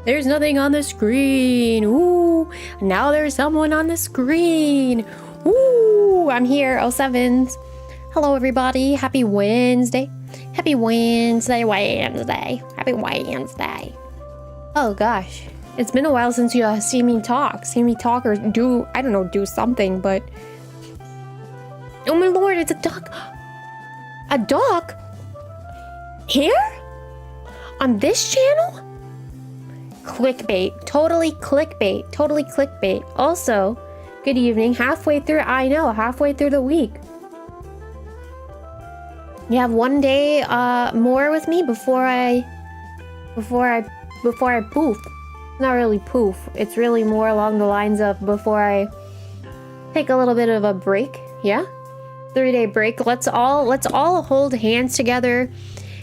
There's nothing on the screen. Ooh, now there's someone on the screen. Ooh, I'm here, 𝗏𝗡𝗏s. Hello, everybody. Happy Wednesday. Happy Wednesday. Happy Wednesday. Oh, gosh. It's been a while since you see me talk or do, I don't know, do something, but... Oh my lord, it's a duck. A duck? Here? On this channel? Clickbait. Totally clickbait. Totally clickbait. Also, good evening. Halfway through, I know, halfway through the week. You have one day more with me before I poof. Not really poof. It's really more along the lines of before I take a little bit of a break. Yeah? 3-day break. Let's all hold hands together,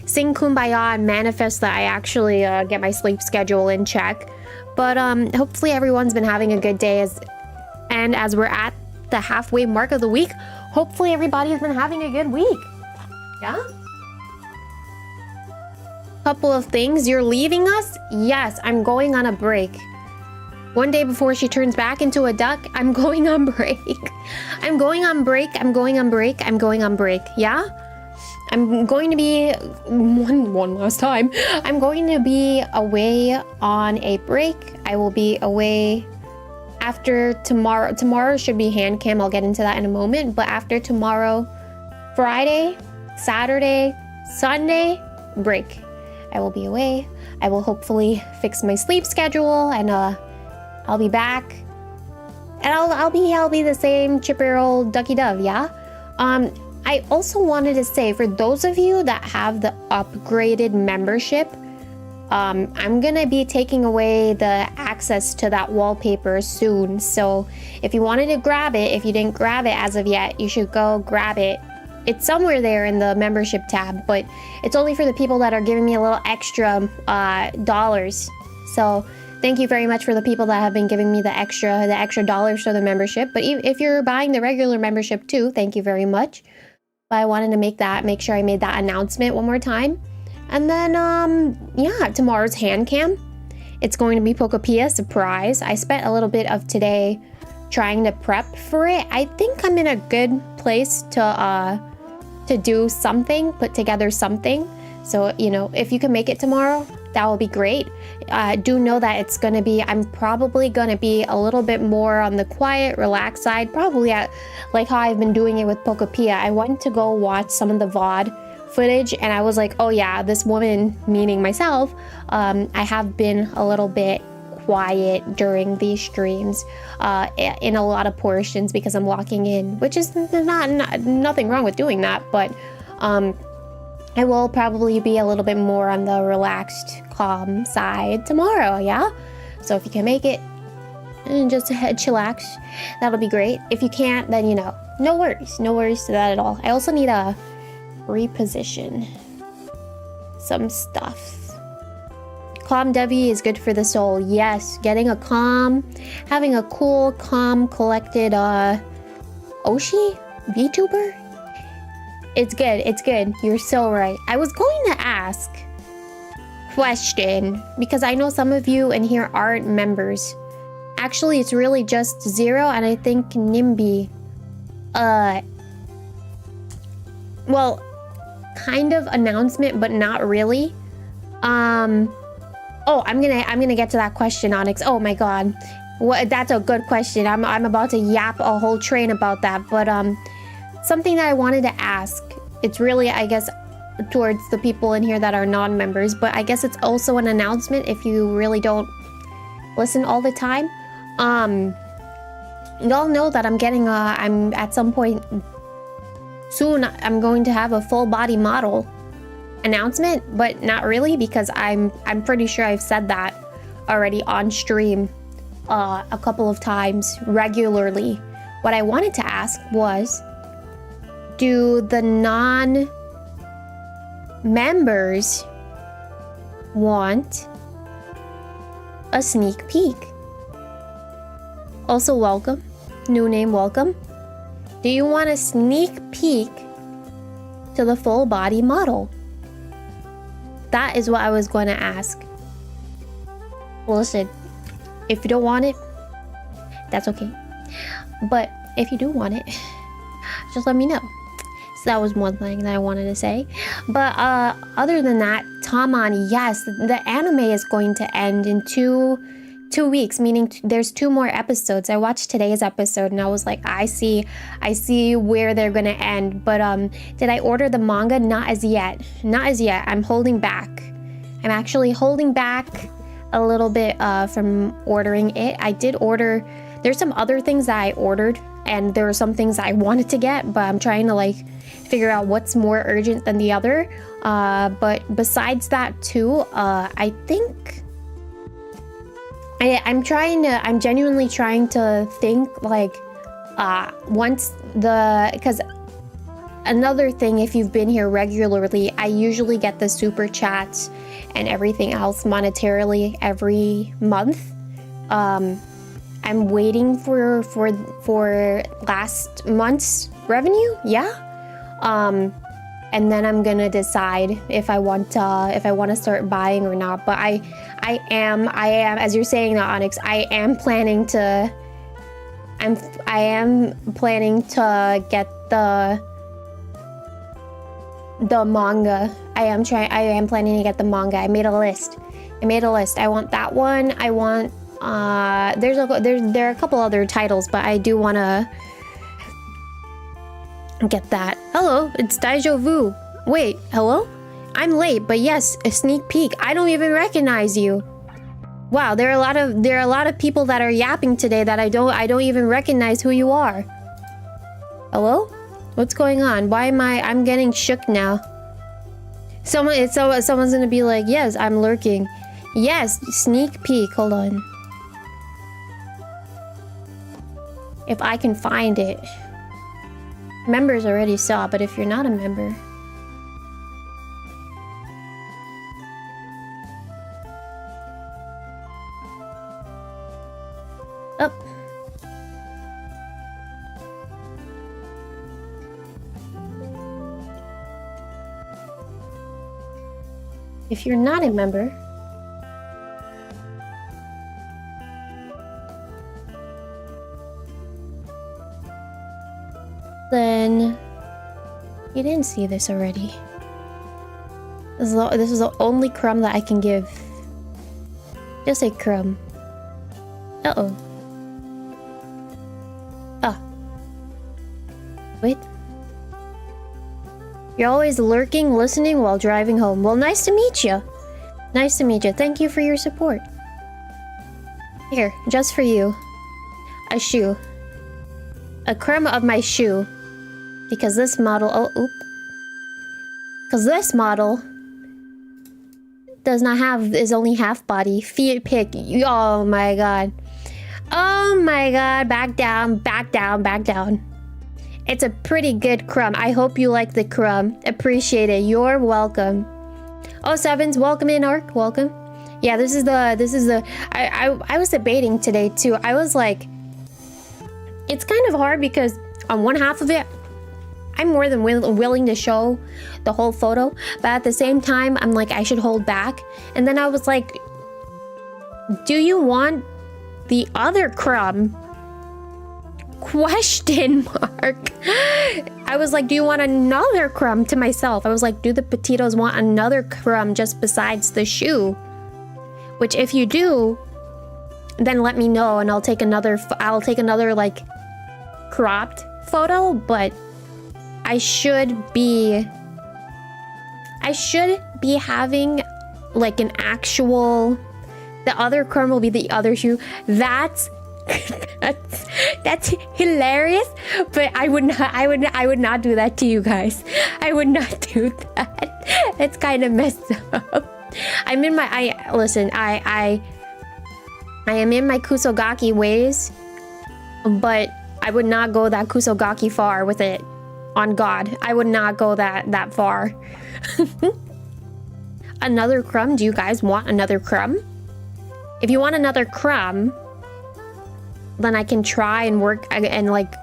sing Kumbaya, and manifest that I actually get my sleep schedule in check. But hopefully everyone's been having a good day, as we're at the halfway mark of the week, hopefully everybody's been having a good week. Yeah? Couple of things. You're leaving us? Yes, I'm going on a break. One day before she turns back into a duck, I'm going on break. I'm going on break. Yeah? I'm going to be one last time. I'm going to be away on a break. I will be away after tomorrow. Tomorrow should be hand cam. I'll get into that in a moment. But after tomorrow, Friday, Saturday, Sunday, break. I will be away. I will hopefully fix my sleep schedule, and I'll be back. And I'll be the same chipper old duckiedove, yeah? I also wanted to say, for those of you that have the upgraded membership, I'm gonna be taking away the access to that wallpaper soon. So if you wanted to grab it, if you didn't grab it as of yet, you should go grab it. It's somewhere there in the membership tab, but it's only for the people that are giving me a little extra dollars. So thank you very much for the people that have been giving me the extra dollars for the membership. But if you're buying the regular membership too, thank you very much. But I wanted to make sure I made that announcement one more time. And then, yeah, tomorrow's hand cam. It's going to be Pokopia, surprise. I spent a little bit of today trying to prep for it. I think I'm in a good place to do something, put together something. So, you know, if you can make it tomorrow, that will be great. Do know that I'm probably gonna be a little bit more on the quiet, relaxed side, probably at like how I've been doing it with Pokopia. I went to go watch some of the VOD footage and I was like, oh yeah, this woman, meaning myself, I have been a little bit quiet during these streams in a lot of portions because I'm locking in, which is nothing wrong with doing that, but I will probably be a little bit more on the relaxed, calm side tomorrow, yeah? So if you can make it and just chillax, that'll be great. If you can't, then, you know, no worries to that at all. I also need to reposition some stuff. Calm Debbie is good for the soul. Yes, having a cool, calm, collected Oshi VTuber. It's good. You're so right. I was going to ask question because I know some of you in here aren't members. Actually, it's really just Zero and I think Nimby. Well, kind of announcement, but not really. Oh, I'm gonna get to that question, Onyx. Oh my god, that's a good question. I'm about to yap a whole train about that, but something that I wanted to ask. It's really, I guess, towards the people in here that are non-members, but I guess it's also an announcement if you really don't listen all the time. Y'all know that I'm at some point soon. I'm going to have a full body model announcement, but not really, because I'm pretty sure I've said that already on stream a couple of times regularly. What I wanted to ask was, do the non-members want a sneak peek? Also, welcome. New name, welcome. Do you want a sneak peek to the full body model? That is what I was going to ask. Listen, if you don't want it, that's okay. But if you do want it, just let me know. So that was one thing that I wanted to say. But other than that, Tamani, yes, the anime is going to end in two weeks, meaning there's 2 more episodes. I watched today's episode and I was like, I see where they're gonna end. But did I order the manga? Not as yet. Not as yet. I'm holding back. I'm actually holding back a little bit from ordering it. I did order. There's some other things that I ordered, and there were some things I wanted to get, but I'm trying to like figure out what's more urgent than the other. But besides that too, I think I'm genuinely trying to think like because another thing, if you've been here regularly, I usually get the super chats and everything else monetarily every month. I'm waiting for last month's revenue, yeah. And then I'm gonna decide if I want to start buying or not. But I am, as you're saying that, Onyx, I am planning to get the manga. I am planning to get the manga. I made a list. I want that one. I want there are a couple other titles, but I do want to get that. Hello, it's 𝗓𝗏𝗡. Wait, hello? I'm late, but yes, a sneak peek. I don't even recognize you. Wow, there are a lot of people that are yapping today that I don't even recognize who you are. Hello? What's going on? Why am I'm getting shook now? Someone's gonna be like, yes, I'm lurking. Yes, sneak peek. Hold on. If I can find it. Members already saw, but if you're not a member. Up. If you're not a member, then you didn't see this already. This is the only crumb that I can give. Just a crumb. Uh-oh. Ah. Wait. You're always lurking, listening while driving home. Well, nice to meet you. Nice to meet you. Thank you for your support. Here, just for you. A shoe. A crumb of my shoe. Because this model... Oh, oop. Because this model does not have... is only half body. Feet pick. Oh my god. Oh my god. Back down, back down, back down. It's a pretty good crumb. I hope you like the crumb. Appreciate it. You're welcome. Oh, Sevens, welcome in, Ark. Welcome. Yeah, this is the... I was debating today, too. I was like... It's kind of hard because on one half of it, I'm more than willing to show the whole photo. But at the same time, I'm like, I should hold back. And then I was like, do you want the other crumb? Question mark. I was like, do you want another crumb? To myself, I was like, do the petitos want another crumb just besides the shoe? Which if you do, then let me know and I'll take another like cropped photo. But I should be having like an actual... The other crumb will be the other shoe. That's hilarious, but I would not do that to you guys. I would not do that. It's kind of messed up. I'm in my... listen, I am in my kusogaki ways, but I would not go that kusogaki far with it. On God, I would not go that far. Another crumb? Do you guys want another crumb? If you want another crumb, then I can try and work and like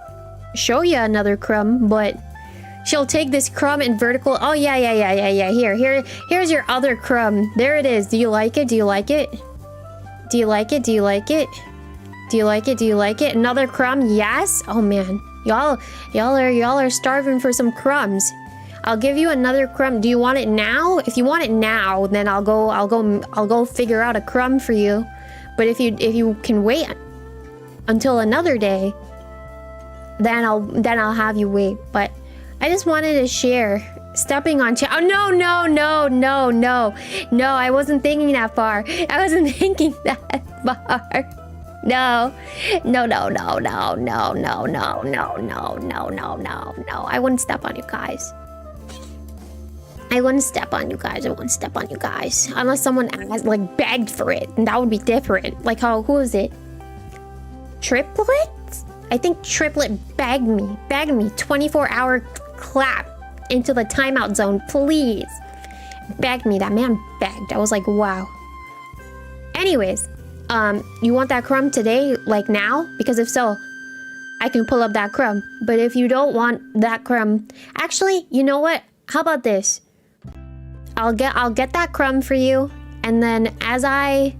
show you another crumb, but she'll take this crumb in vertical. Oh yeah. Here's your other crumb. There it is. Do you like it? Do you like it? Do you like it? Do you like it? Do you like it? Do you like it? Another crumb? Yes? Oh man. Y'all are starving for some crumbs. I'll give you another crumb. Do you want it now? If you want it now, then I'll go figure out a crumb for you. But if you can wait until another day, then I'll have you wait. But I just wanted to share. Stepping on oh no, I wasn't thinking that far. I wasn't thinking that far. No. I wouldn't step on you guys. I wouldn't step on you guys. Unless someone asked, like, begged for it. And that would be different. Like how, who is it? Triplet? I think Triplet begged me. 24-hour clap into the timeout zone, please. Begged me. That man begged. I was like, wow. Anyways, you want that crumb today, like now? Because if so, I can pull up that crumb. But if you don't want that crumb, actually, you know what? How about this? I'll get that crumb for you, and then as I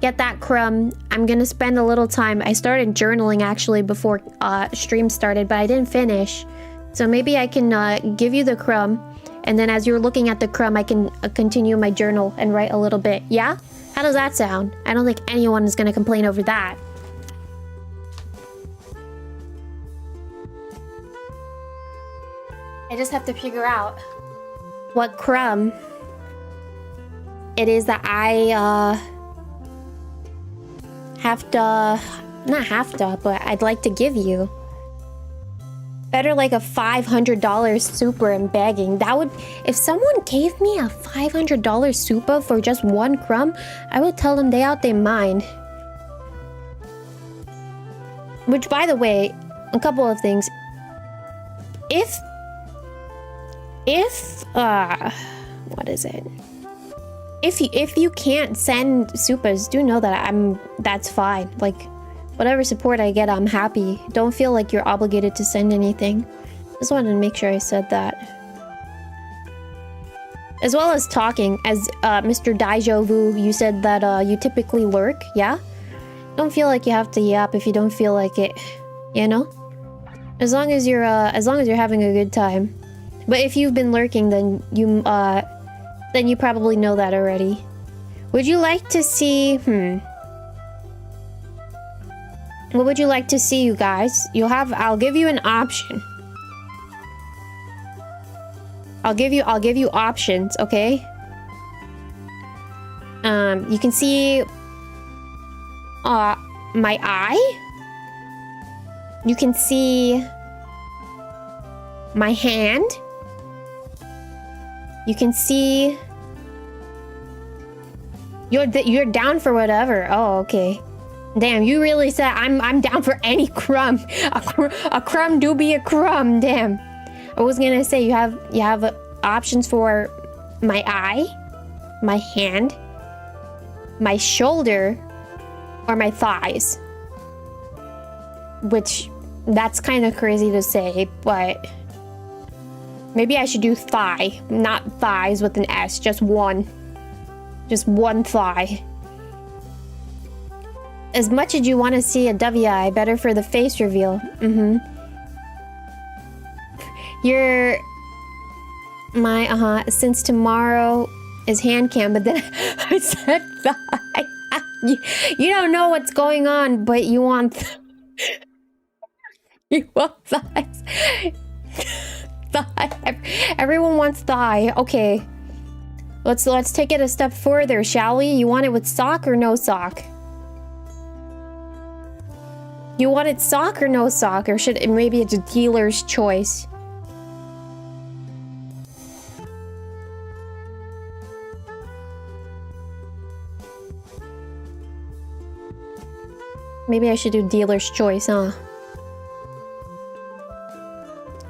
get that crumb, I'm gonna spend a little time. I started journaling actually before stream started, but I didn't finish. So maybe I can give you the crumb, and then as you're looking at the crumb, I can continue my journal and write a little bit. Yeah? How does that sound? I don't think anyone is gonna complain over that. I just have to figure out what crumb it is that I but I'd like to give you. Better like a $500 super and begging. That would, if someone gave me a $500 super for just one crumb, I would tell them they out their mind. Which, by the way, a couple of things. What is it? If you can't send supers, do know that that's fine. Like, whatever support I get, I'm happy. Don't feel like you're obligated to send anything. Just wanted to make sure I said that. As well as talking, as Mr. 𝗩𝗓𝗙𝗎𝗓, you said that you typically lurk, yeah? Don't feel like you have to yap if you don't feel like it, you know? As long as you're having a good time. But if you've been lurking, then you probably know that already. Would you like to see, what would you like to see, you guys? I'll give you an option. I'll give you options, okay? You can see my eye. You can see my hand. You can see you're down for whatever. Oh, okay. Damn, you really said I'm down for any crumb. A crumb do be a crumb. Damn. I was gonna say you have options for my eye, my hand, my shoulder, or my thighs. Which, that's kind of crazy to say, but maybe I should do thigh, not thighs with an S, just one thigh. As much as you want to see a 𝗩𝗡𝗙𝗢𝗡, better for the face reveal. Since tomorrow is hand cam, but then I said thigh. You don't know what's going on, but you want you want thighs. Thigh. Everyone wants thigh. Okay. Let's take it a step further, shall we? You want it with sock or no sock? You want it sock or no sock? Or should it, maybe it's a dealer's choice? Maybe I should do dealer's choice, huh?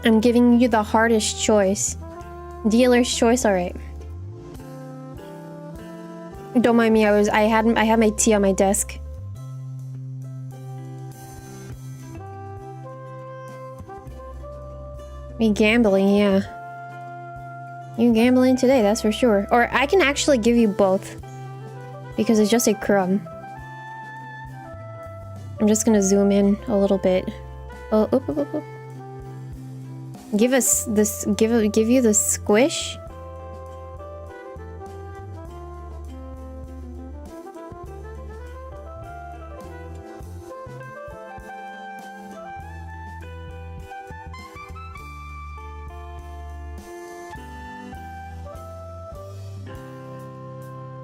I'm giving you the hardest choice. Dealer's choice, alright. Don't mind me, I had my tea on my desk. Me gambling, yeah. You gambling today, that's for sure. Or I can actually give you both. Because it's just a crumb. I'm just gonna zoom in a little bit. Oh, oop, oop, oop, oop. Give us this. Give you the squish.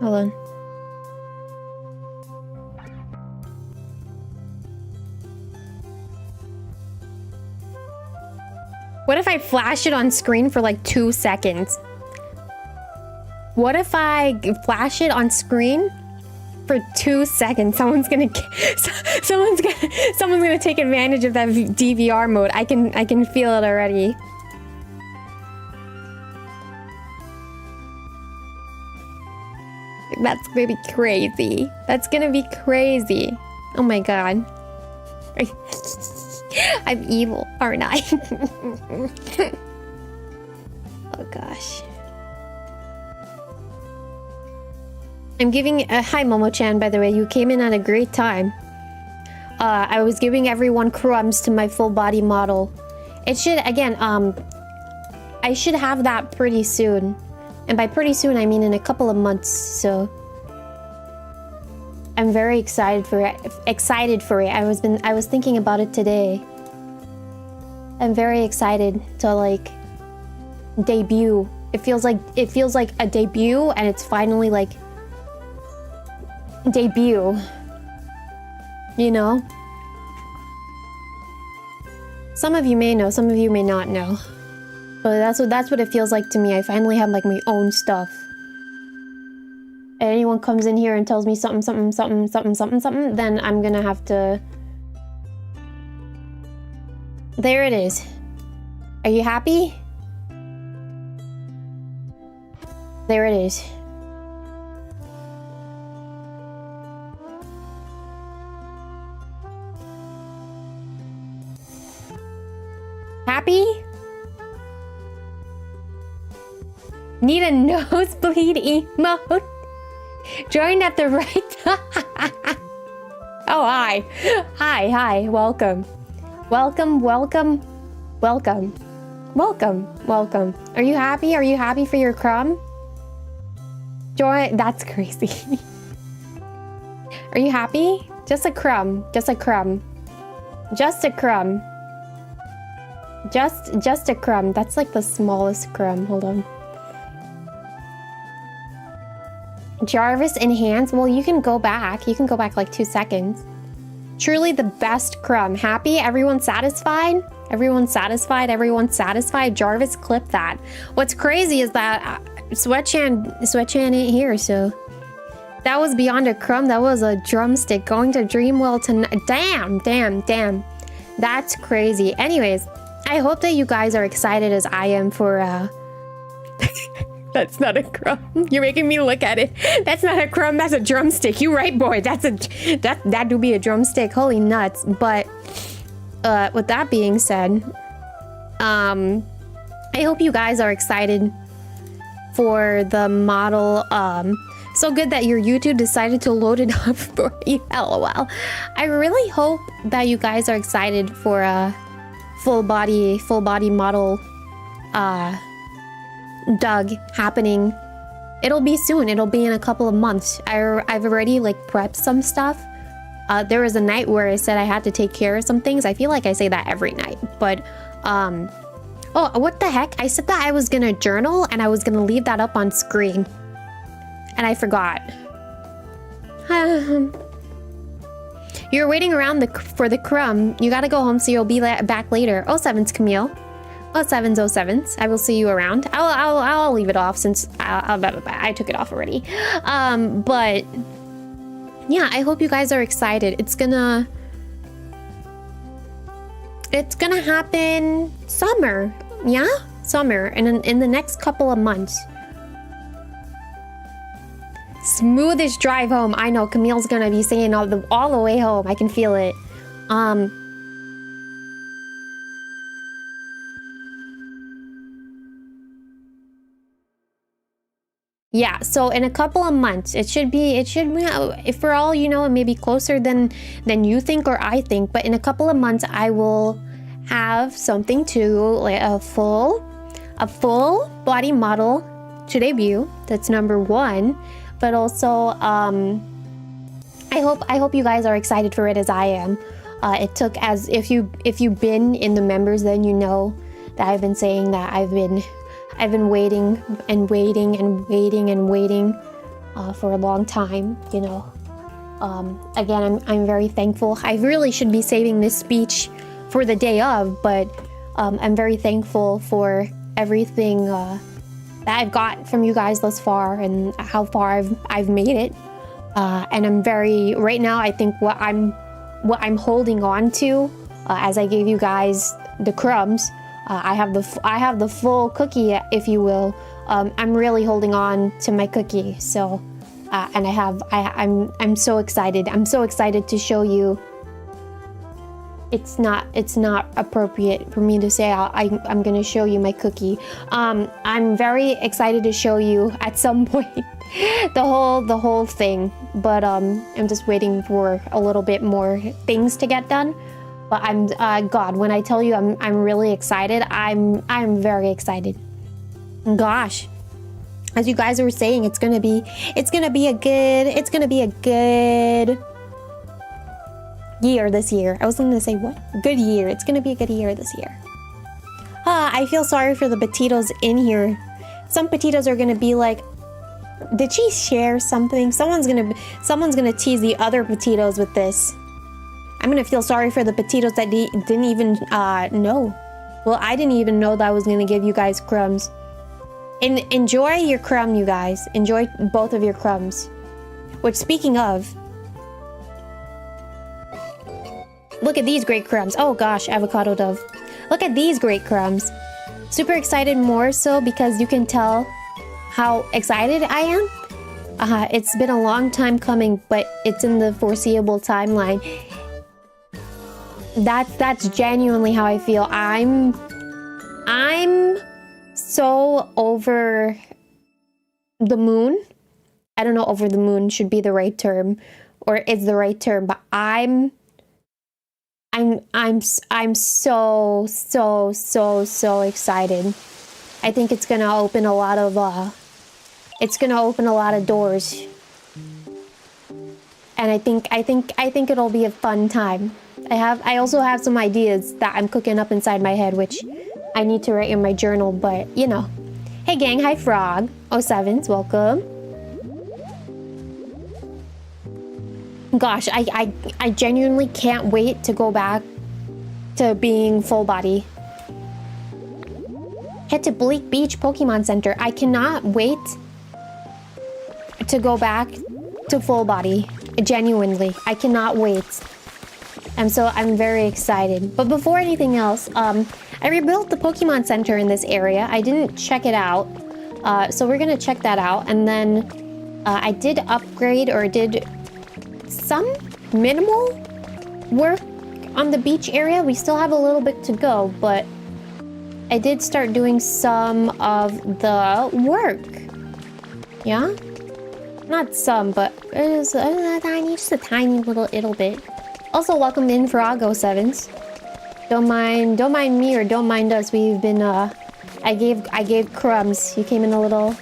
Hold on. What if I flash it on screen for like 2 seconds? What if I flash it on screen for 2 seconds? Someone's gonna take advantage of that DVR mode. I can feel it already. That's gonna be crazy. That's gonna be crazy. Oh my god. I'm evil, aren't I? Oh gosh. I'm giving hi Momo-chan, by the way. You came in at a great time. I was giving everyone crumbs to my full body model. It should, again, I should have that pretty soon. And by pretty soon, I mean in a couple of months, so I'm very excited for it. I was thinking about it today. I'm very excited to like debut. It feels like a debut, and it's finally like debut. You know? Some of you may know, some of you may not know. But that's what it feels like to me. I finally have like my own stuff. And anyone comes in here and tells me something, then I'm gonna have to... There it is. Are you happy? There it is. Happy? Need a nosebleed emote? Joined at the right time. Oh, hi. Hi. Welcome. Welcome. Are you happy? Are you happy for your crumb? Join. That's crazy. Are you happy? Just a crumb. Just a crumb. Just a crumb. Just a crumb. That's like the smallest crumb. Hold on. Jarvis enhance. Well, you can go back. You can go back like 2 seconds. Truly the best crumb. Happy? Everyone satisfied? Everyone satisfied? Everyone satisfied? Jarvis, clip that. What's crazy is that Sweatchan ain't here, so that was beyond a crumb. That was a drumstick going to Dreamwell tonight. Damn. That's crazy. Anyways, I hope that you guys are excited as I am for That's not a crumb. You're making me look at it. That's not a crumb, that's a drumstick. You right, boy. That do be a drumstick. Holy nuts. But with that being said, I hope you guys are excited for the model. So good that your YouTube decided to load it up for you. LOL. I really hope that you guys are excited for a full body model Doug happening. It'll be soon. It'll be in a couple of months. I've already like prepped some stuff. There was a night where I said I had to take care of some things. I feel like I say that every night, but oh, what the heck? I said that I was gonna journal and I was gonna leave that up on screen, and I forgot. You're waiting around for the crumb. You gotta go home, so you'll be back later. 07's Camille. 07's. I will see you around. I'll leave it off since I took it off already. But yeah, I hope you guys are excited. It's gonna happen summer. Yeah, summer, and in the next couple of months. Smoothest drive home. I know Camille's gonna be saying all the way home. I can feel it. yeah, so in a couple of months, it should be, if for all you know, it may be closer than you think or I think, but in a couple of months, I will have something to, like a full body model to debut. That's number one. But also, I hope you guys are excited for it as I am. It took, as if you've been in the members, then you know that I've been saying that I've been waiting and waiting and waiting and waiting for a long time, you know. Again, I'm very thankful. I really should be saving this speech for the day of, but I'm very thankful for everything that I've got from you guys thus far and how far I've made it. And I'm very, right now, I think what I'm holding on to, as I gave you guys the crumbs, I have the full cookie, if you will. I'm really holding on to my cookie. So, and I'm so excited. I'm so excited to show you. It's not appropriate for me to say I'm gonna show you my cookie. I'm very excited to show you at some point the whole thing, but I'm just waiting for a little bit more things to get done. But I'm God, when I tell you I'm really excited, I'm very excited. Gosh, as you guys were saying, it's gonna be a good year this year. I was gonna say what? Good year. It's gonna be a good year this year. I feel sorry for the potatoes in here. Some potatoes are gonna be like, did she share something? Someone's gonna tease the other potatoes with this. I'm gonna feel sorry for the potatoes that didn't even know. Well, I didn't even know that I was gonna give you guys crumbs. Enjoy your crumb, you guys. Enjoy both of your crumbs. Which, speaking of, look at these great crumbs. Oh gosh, avocado dove. Look at these great crumbs. Super excited, more so because you can tell how excited I am. It's been a long time coming, but it's in the foreseeable timeline. That's genuinely how I feel. I'm so over the moon. I don't know, over the moon should be the right term, or is the right term, but I'm so excited. I think it's gonna open a lot of doors, and I think it'll be a fun time. I also have some ideas that I'm cooking up inside my head, which I need to write in my journal, but you know. Hey gang, hi Frog. 07s, welcome. Gosh, I genuinely can't wait to go back to being full body. Head to Bleak Beach Pokemon Center. I cannot wait to go back to full body. Genuinely, I cannot wait. I'm very excited. But before anything else, I rebuilt the Pokemon Center in this area. I didn't check it out, so we're gonna check that out. And then I did upgrade, or did some minimal work on the beach area. We still have a little bit to go, but I did start doing some of the work. Yeah? Not some, but it's just a tiny little bit. Also, welcome in Frog 07s. Don't mind me, or don't mind us. We've been I gave crumbs. You came in a little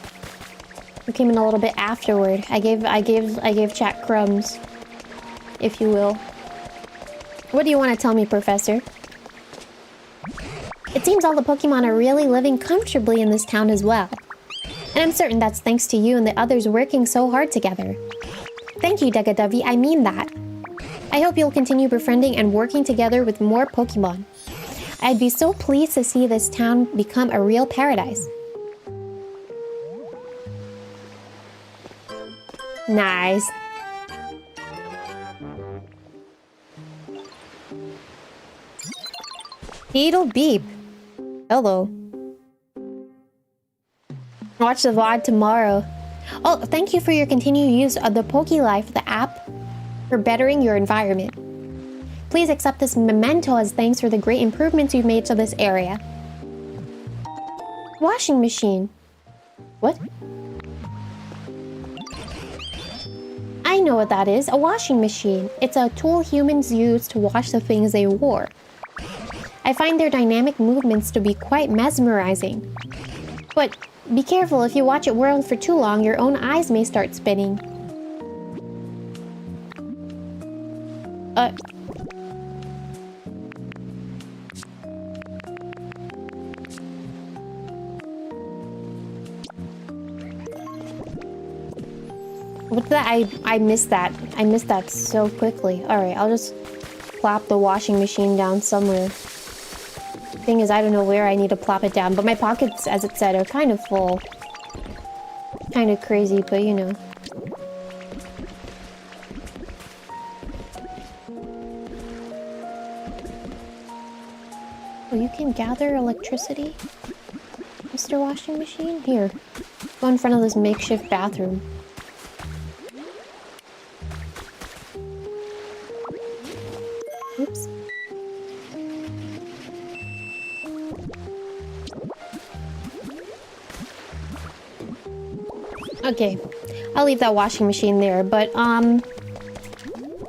bit afterward. I gave chat crumbs, if you will. What do you want to tell me, Professor? It seems all the Pokemon are really living comfortably in this town as well. And I'm certain that's thanks to you and the others working so hard together. Thank you, 𝗩𝗙𝗙𝗢𝗥. I mean that. I hope you'll continue befriending and working together with more Pokemon. I'd be so pleased to see this town become a real paradise. Nice. Beetle Beep. Hello. Watch the VOD tomorrow. Oh, thank you for your continued use of the PokéLife, the app for bettering your environment. Please accept this memento as thanks for the great improvements you've made to this area. Washing machine. What? I know what that is. A washing machine. It's a tool humans use to wash the things they wore. I find their dynamic movements to be quite mesmerizing. But be careful, if you watch it whirl for too long, your own eyes may start spinning. What's that? I missed that. I missed that so quickly. Alright, I'll just plop the washing machine down somewhere. Thing is, I don't know where I need to plop it down, but my pockets, as it said, are kind of full. Kind of crazy, but you know. Oh, you can gather electricity? Mr. Washing Machine? Here. Go in front of this makeshift bathroom. Oops. Okay, I'll leave that washing machine there, but I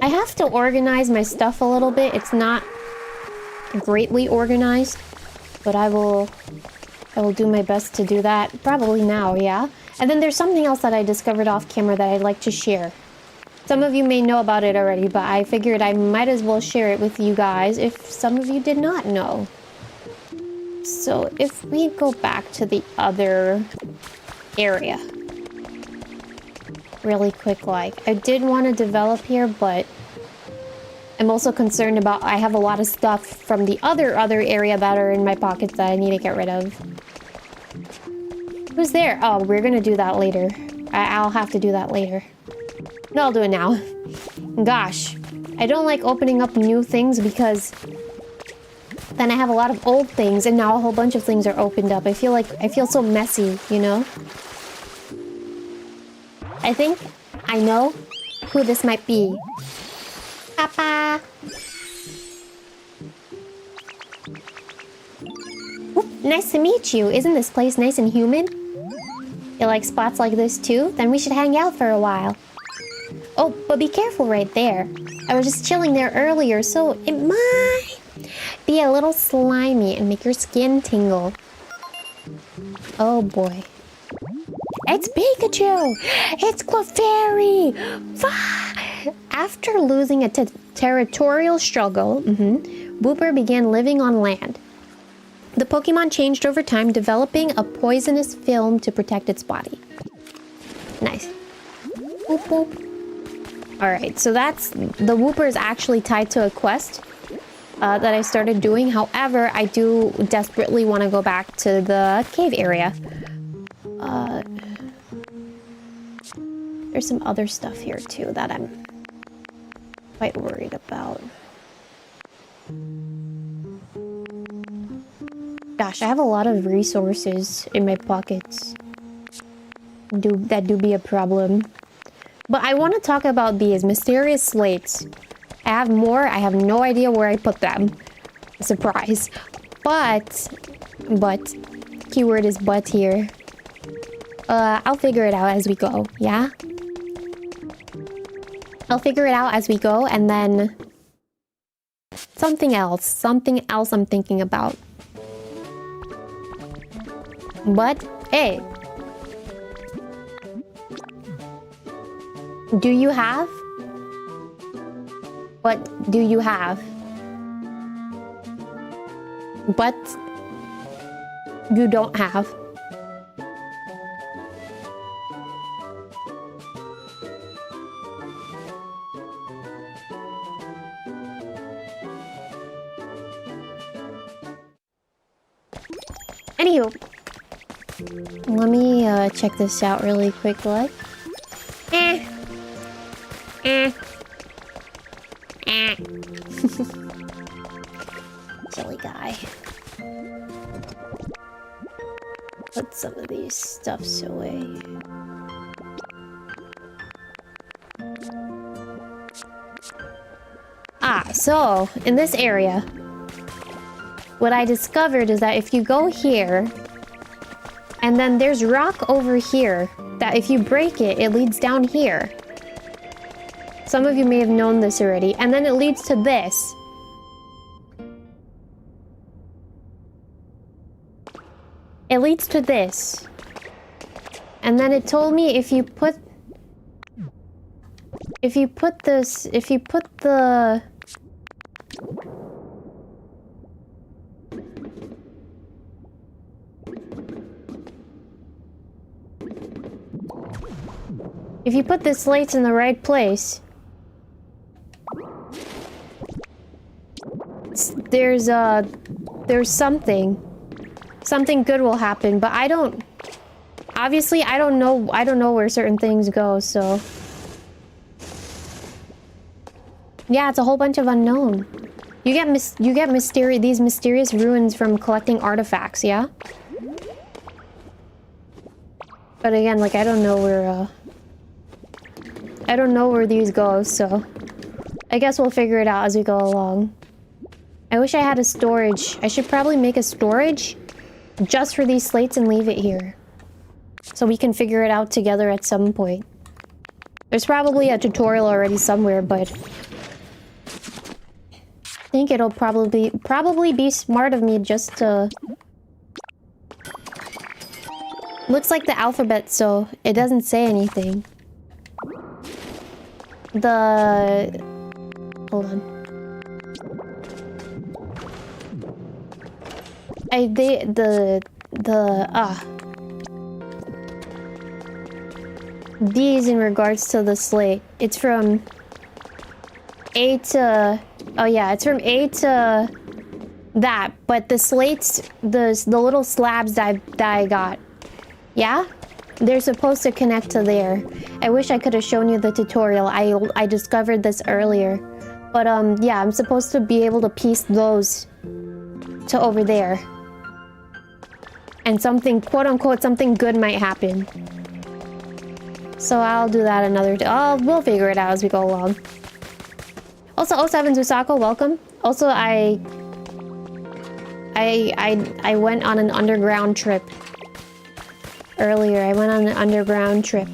have to organize my stuff a little bit. It's not greatly organized, but I will do my best to do that probably now, yeah? And then there's something else that I discovered off camera that I'd like to share. Some of you may know about it already, but I figured I might as well share it with you guys if some of you did not know. So if we go back to the other area really quick, like, I did want to develop here, but I'm also concerned about I have a lot of stuff from the other area that are in my pockets that I need to get rid of. Who's there? Oh, we're gonna do that later. I'll have to do that later. No, I'll do it now. Gosh, I don't like opening up new things because then I have a lot of old things and now a whole bunch of things are opened up. I feel so messy, you know? I think I know who this might be. Papa! Oop, nice to meet you. Isn't this place nice and humid? You like spots like this too? Then we should hang out for a while. Oh, but be careful right there. I was just chilling there earlier, so it might be a little slimy and make your skin tingle. Oh boy. It's Pikachu! It's Clefairy! After losing a territorial struggle, Booper began living on land. The Pokemon changed over time, developing a poisonous film to protect its body. Nice. Boop, boop. Alright, so that's... The Wooper is actually tied to a quest that I started doing. However, I do desperately want to go back to the cave area. There's some other stuff here too that I'm quite worried about. Gosh, I have a lot of resources in my pockets. That do be a problem. But I want to talk about these mysterious slates. I have more. I have no idea where I put them. Surprise. But, keyword is but here. I'll figure it out as we go, yeah? I'll figure it out as we go, and then... Something else I'm thinking about. But, hey. Do you have? What do you have? But you don't have. Anywho, let me check this out really quick, like. Silly guy. Put some of these stuffs away. So in this area, what I discovered is that if you go here, and then there's rock over here, that if you break it, it leads down here. Some of you may have known this already. And then it leads to this. It leads to this. And then it told me if you put the... If you put the slates in the right place, there's something good will happen, but I don't... Obviously, I don't know where certain things go, so... Yeah, it's a whole bunch of unknown. You get these mysterious ruins from collecting artifacts, yeah? But again, like, I don't know where these go, so... I guess we'll figure it out as we go along. I wish I had a storage. I should probably make a storage just for these slates and leave it here. So we can figure it out together at some point. There's probably a tutorial already somewhere, but... I think it'll probably be smart of me just to... Looks like the alphabet, so it doesn't say anything. Hold on. These in regards to the slate. It's from A to... Oh yeah, it's from A to that. But the slates, the little slabs that I got. Yeah? They're supposed to connect to there. I wish I could have shown you the tutorial. I discovered this earlier. But yeah, I'm supposed to be able to piece those to over there. And something, quote-unquote, something good might happen. So I'll do that another day. We'll figure it out as we go along. Also, 𝗓𝗡𝗙𝗎𝗓𝗡𝗥, welcome. Also, I went on an underground trip. Earlier, I went on an underground trip.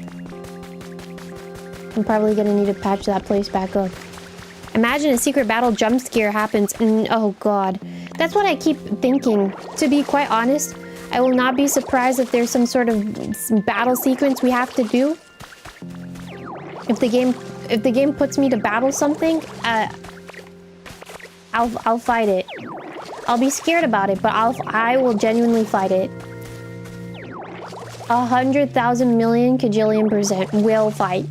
I'm probably gonna need to patch that place back up. Imagine a secret battle jump scare happens and oh god. That's what I keep thinking. To be quite honest, I will not be surprised if there's some sort of battle sequence we have to do. If the game puts me to battle something, I'll fight it. I'll be scared about it, but I will genuinely fight it. 100,000 million kajillion% will fight.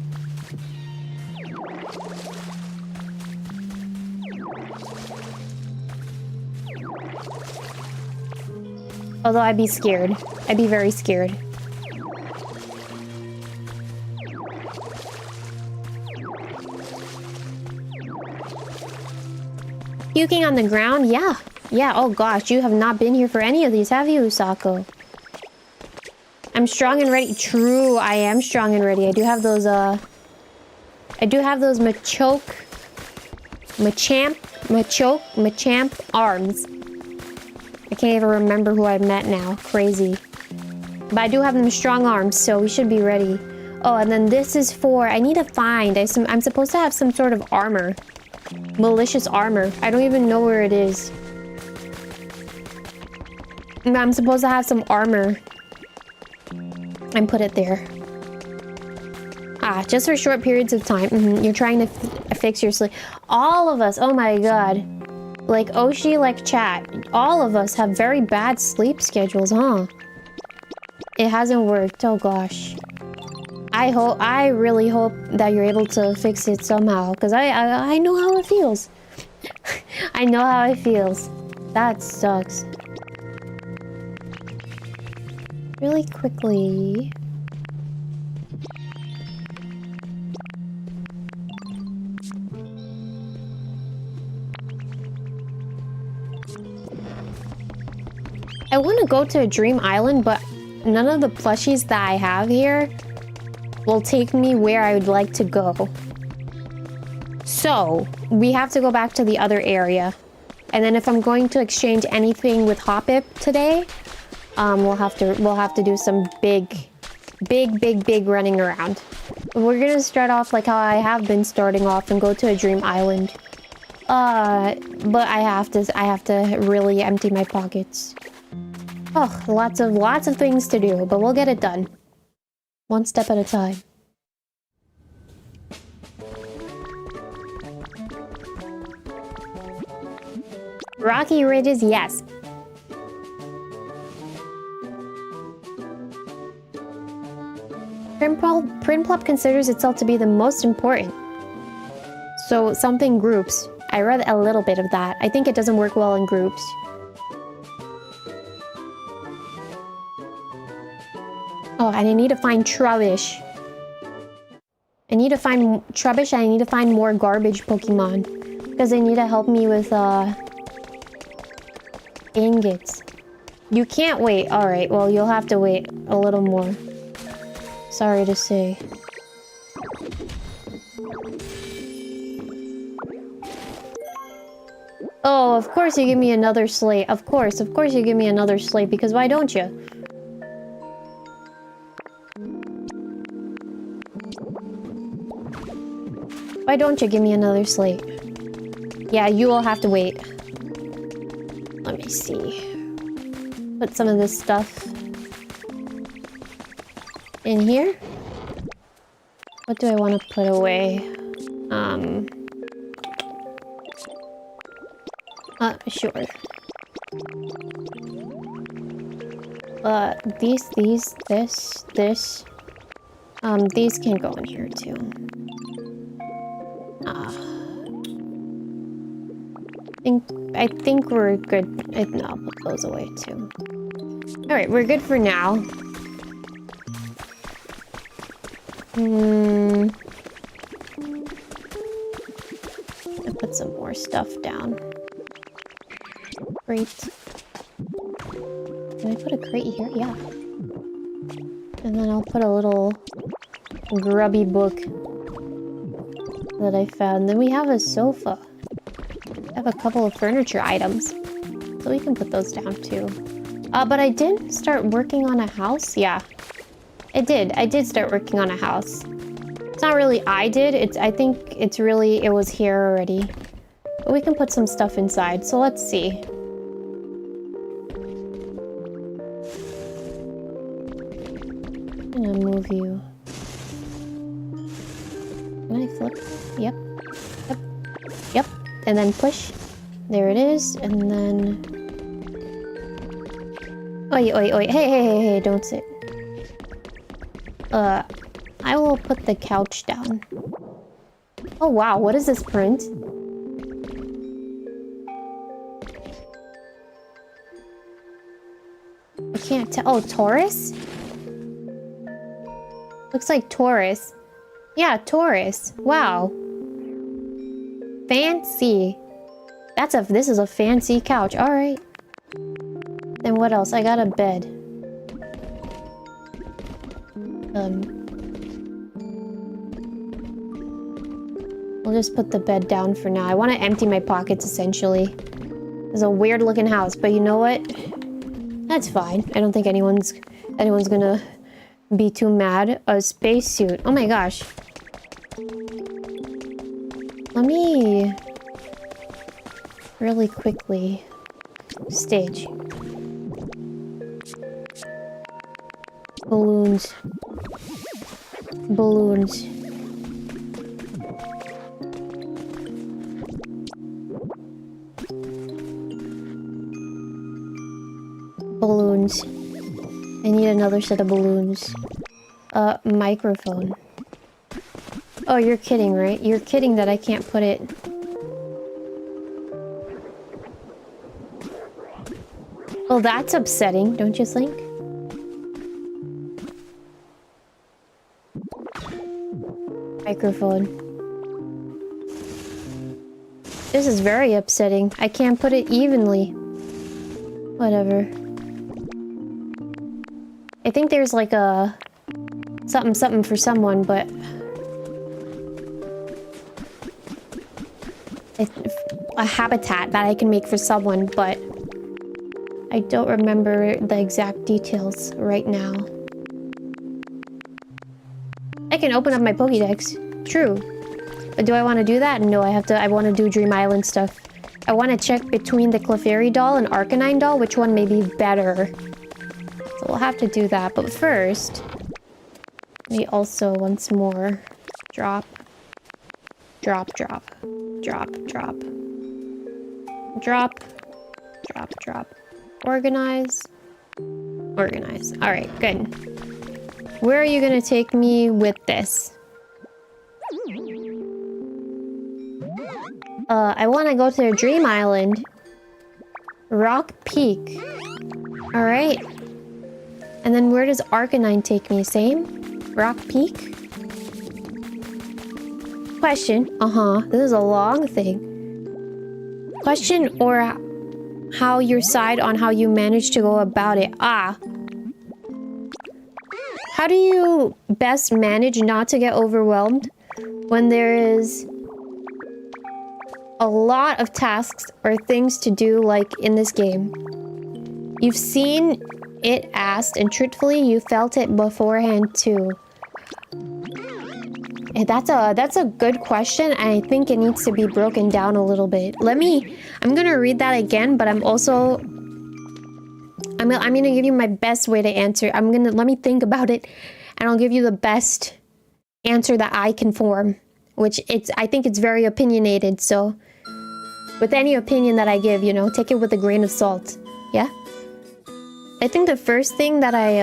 Although I'd be scared. I'd be very scared. Puking on the ground? Yeah. Yeah, oh gosh, you have not been here for any of these, have you, Usako? I'm strong and ready. True, I am strong and ready. I do have those Machamp arms. I can't even remember who I met now. Crazy. But I do have them strong arms, so we should be ready. Oh, and then this is for... I need to find... I'm supposed to have some sort of armor. Malicious armor. I don't even know where it is. I'm supposed to have some armor. And put it there. Ah, just for short periods of time. You're trying to fix your sleep. All of us, oh my god. Like Oshi, like chat. All of us have very bad sleep schedules, huh? It hasn't worked, oh gosh. I really hope that you're able to fix it somehow. Because I know how it feels. I know how it feels. That sucks. Really quickly. I want to go to a dream island, but none of the plushies that I have here will take me where I would like to go. So, we have to go back to the other area. And then if I'm going to exchange anything with Hoppip today, we'll have to do some big running around. We're gonna start off like how I have been starting off and go to a dream island. But I have to really empty my pockets. Oh, lots of things to do, but we'll get it done. One step at a time. Rocky ridges, yes. Prinplup considers itself to be the most important. So something groups. I read a little bit of that. I think it doesn't work well in groups. Oh, and I need to find Trubbish. I need to find Trubbish and I need to find more garbage Pokemon. Because they need to help me with, ingots. You can't wait. Alright, well, you'll have to wait a little more. Sorry to say. Oh, of course you give me another slate. Of course you give me another slate, because why don't you? Why don't you give me another slate? Yeah, you will have to wait. Let me see. Put some of this stuff in here. What do I want to put away? Sure. This. These can go in here too. I think we're good. No, I'll put those away too. Alright, we're good for now. I'll put some more stuff down. Crate. Can I put a crate here? Yeah. And then I'll put a little grubby book that I found. Then we have a sofa. I have a couple of furniture items. So we can put those down too. But I did start working on a house. Yeah. I did start working on a house. It's not really I did. I think it's really, it was here already. But we can put some stuff inside. So let's see. I'm gonna move you. Can I flip? Yep. Yep. And then push. There it is. And then... Oi. Hey, don't sit. I will put the couch down. Oh wow, what is this print? I can't tell. Oh, Taurus? Looks like Taurus. Yeah, Taurus. Wow. Fancy. This is a fancy couch. Alright. Then what else? I got a bed. We'll just put the bed down for now. I want to empty my pockets, essentially. It's a weird looking house, but you know what? That's fine. I don't think anyone's gonna be too mad. A spacesuit. Oh my gosh. Let me really quickly stage. Balloons. Balloons. Balloons. I need another set of balloons. Microphone. Oh, you're kidding, right? You're kidding that I can't put it... Well, that's upsetting, don't you think? Microphone. This is very upsetting. I can't put it evenly. Whatever. I think there's like a... something for someone, but... a habitat that I can make for someone, but... I don't remember the exact details right now. can open up my Pokédex. True. But do I want to do that? No, I want to do Dream Island stuff. I want to check between the Clefairy doll and Arcanine doll, which one may be better. So we'll have to do that. But first, we also once more drop, drop, drop, drop, drop, drop, drop, drop. Organize, organize. All right, good. Where are you gonna take me with this? I want to go to Dream Island. Rock Peak. All right. And then where does Arcanine take me? Same? Rock Peak? Question. This is a long thing. Question or how your side on how you manage to go about it. How do you best manage not to get overwhelmed when there is a lot of tasks or things to do like in this game? You've seen it asked, and truthfully, you felt it beforehand too. And that's a good question. I think it needs to be broken down a little bit. I'm gonna read that again, but I'm gonna give you my best way to answer. Let me think about it, and I'll give you the best answer that I can form. Which I think it's very opinionated, so with any opinion that I give, you know, take it with a grain of salt. Yeah? I think the first thing that I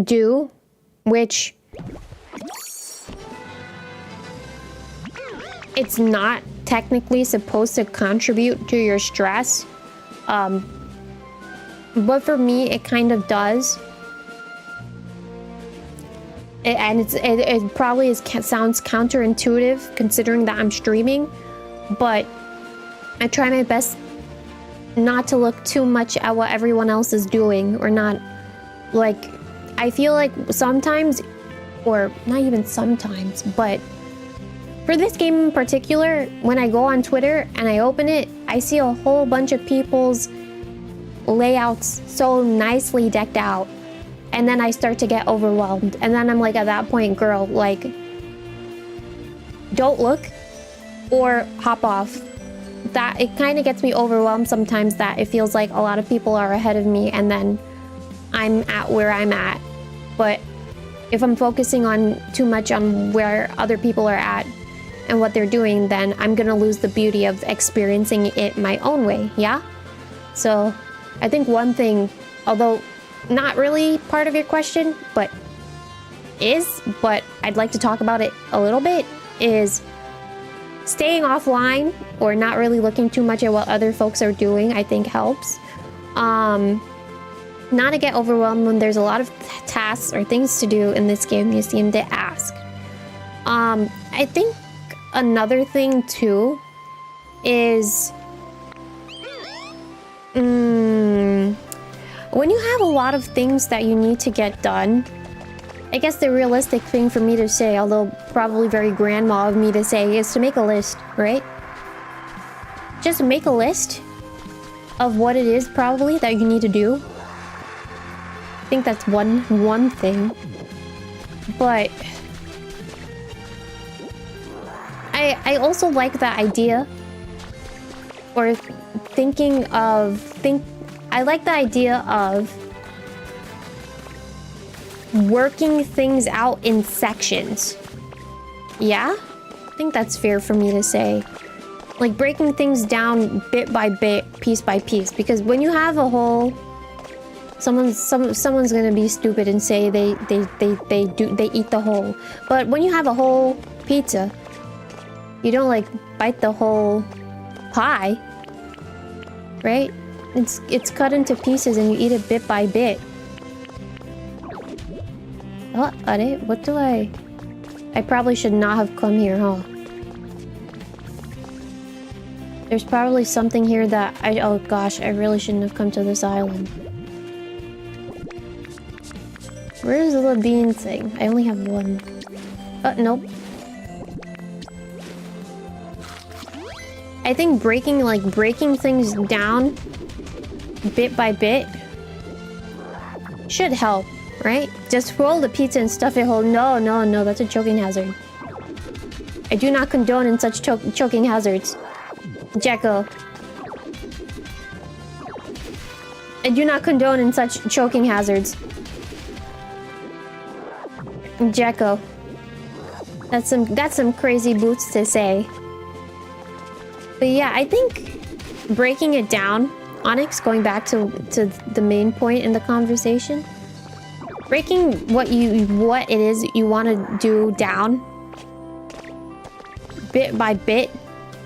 do, which it's not technically supposed to contribute to your stress, but for me, it kind of does. It probably sounds counterintuitive considering that I'm streaming, but I try my best not to look too much at what everyone else is doing, or not. Like, I feel like sometimes, or not even sometimes, but for this game in particular, when I go on Twitter and I open it, I see a whole bunch of people's layouts so nicely decked out, and then I start to get overwhelmed, and then I'm like, at that point, girl, like, don't look or hop off. That it kind of gets me overwhelmed sometimes, that it feels like a lot of people are ahead of me and then I'm at where I'm at. But if I'm focusing on too much on where other people are at and what they're doing, then I'm gonna lose the beauty of experiencing it my own way. Yeah? So I think one thing, although not really part of your question, but I'd like to talk about it a little bit, is staying offline or not really looking too much at what other folks are doing, I think helps. Not to get overwhelmed when there's a lot of tasks or things to do in this game you seem to ask. I think another thing too is when you have a lot of things that you need to get done, I guess the realistic thing for me to say, although probably very grandma of me to say, is to make a list, right? Just make a list of what it is probably that you need to do. I think that's one thing. But I also like the idea, or I like the idea of working things out in sections. Yeah? I think that's fair for me to say. Like breaking things down bit by bit, piece by piece. Because when you have a whole... Someone's gonna be stupid and say they eat the whole. But when you have a whole pizza, you don't like bite the whole pie, right? It's cut into pieces and you eat it bit by bit. Oh, what do I probably should not have come here, huh? There's probably something here that oh gosh, I really shouldn't have come to this island. Where's the bean thing? I only have one. Oh, nope. I think breaking things down bit by bit should help, right? Just roll the pizza and stuff it whole. No, no, no, that's a choking hazard. I do not condone in such choking hazards. Jekyll. I do not condone in such choking hazards. Jekyll. That's some crazy boots to say. But yeah, I think breaking it down, Onyx, going back to the main point in the conversation, breaking what it is you want to do down bit by bit.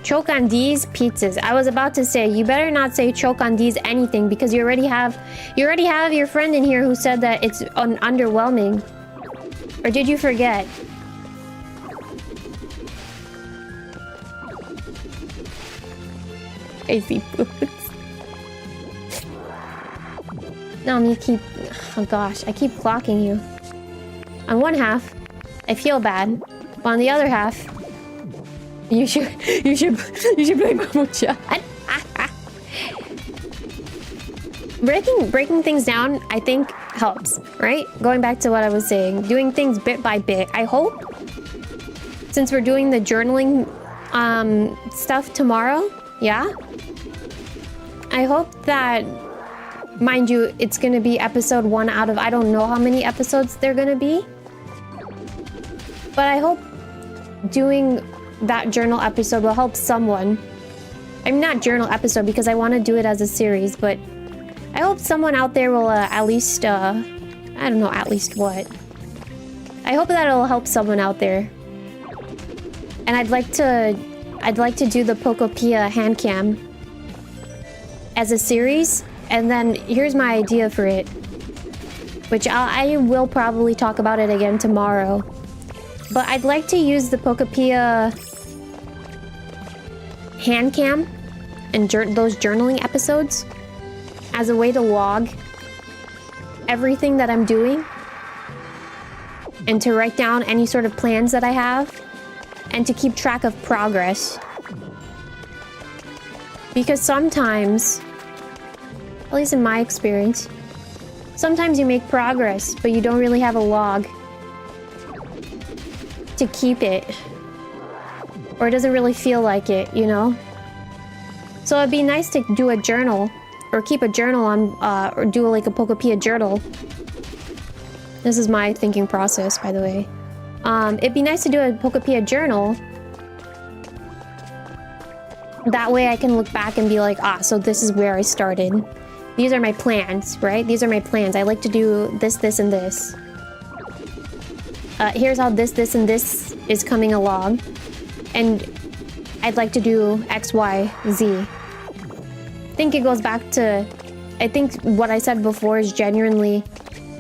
Choke on these pizzas. I was about to say, you better not say choke on these anything, because you already have your friend in here who said that it's underwhelming. Or did you forget? Crazy boots. No, me keep... Oh gosh, I keep clocking you. On one half, I feel bad. But on the other half, you should blame Mocha. Breaking things down, I think, helps, right? Going back to what I was saying, doing things bit by bit. I hope, since we're doing the journaling stuff tomorrow, yeah? I hope that, mind you, it's gonna be episode 1 out of I don't know how many episodes they're gonna be. But I hope doing that journal episode will help someone. I mean, not journal episode, because I want to do it as a series, but I hope someone out there will at least, I don't know, at least what. I hope that it'll help someone out there. And I'd like to do the Pokopia hand cam as a series, and then here's my idea for it, which I will probably talk about it again tomorrow. But I'd like to use the Pokopia hand cam and those journaling episodes as a way to log everything that I'm doing, and to write down any sort of plans that I have, and to keep track of progress. Because sometimes, at least in my experience, sometimes you make progress, but you don't really have a log to keep it. Or it doesn't really feel like it, you know? So it'd be nice to do a journal, or keep a journal on, or do like a Pokopia journal. This is my thinking process, by the way. It'd be nice to do a Pokopia journal. That way I can look back and be like, ah, so this is where I started. These are my plans, right? These are my plans. I like to do this, this, and this. Here's how this, and this is coming along. And I'd like to do X, Y, Z. I think it goes back to... I think what I said before is genuinely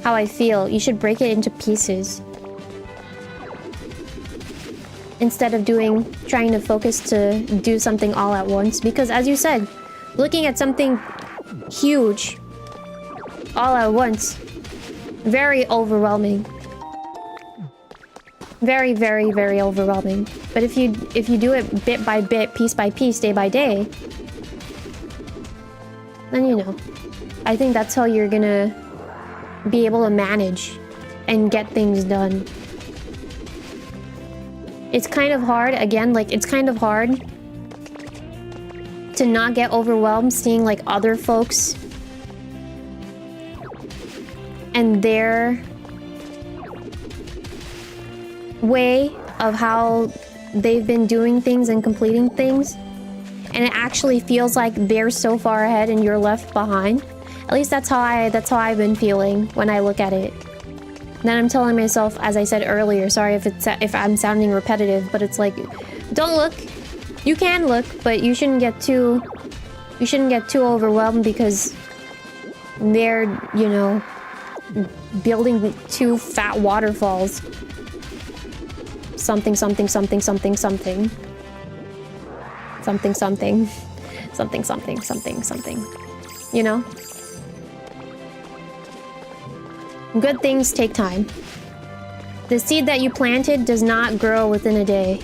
how I feel. You should break it into pieces. Instead of trying to focus to do something all at once. Because as you said, looking at something huge all at once, very overwhelming. Very, very, very overwhelming. But if you do it bit by bit, piece by piece, day by day, then you know. I think that's how you're gonna be able to manage and get things done. It's kind of hard, again, like, it's kind of hard to not get overwhelmed seeing, like, other folks and their way of how they've been doing things and completing things, and it actually feels like they're so far ahead and you're left behind. At least that's how I've been feeling when I look at it. And then I'm telling myself, as I said earlier, sorry if I'm sounding repetitive, but it's like, don't look. You can look, but you shouldn't get too overwhelmed, because they're, you know, building 2 fat waterfalls. Something, something, something, something, something. Something, something. Something, something, something, something. You know? Good things take time. The seed that you planted does not grow within a day.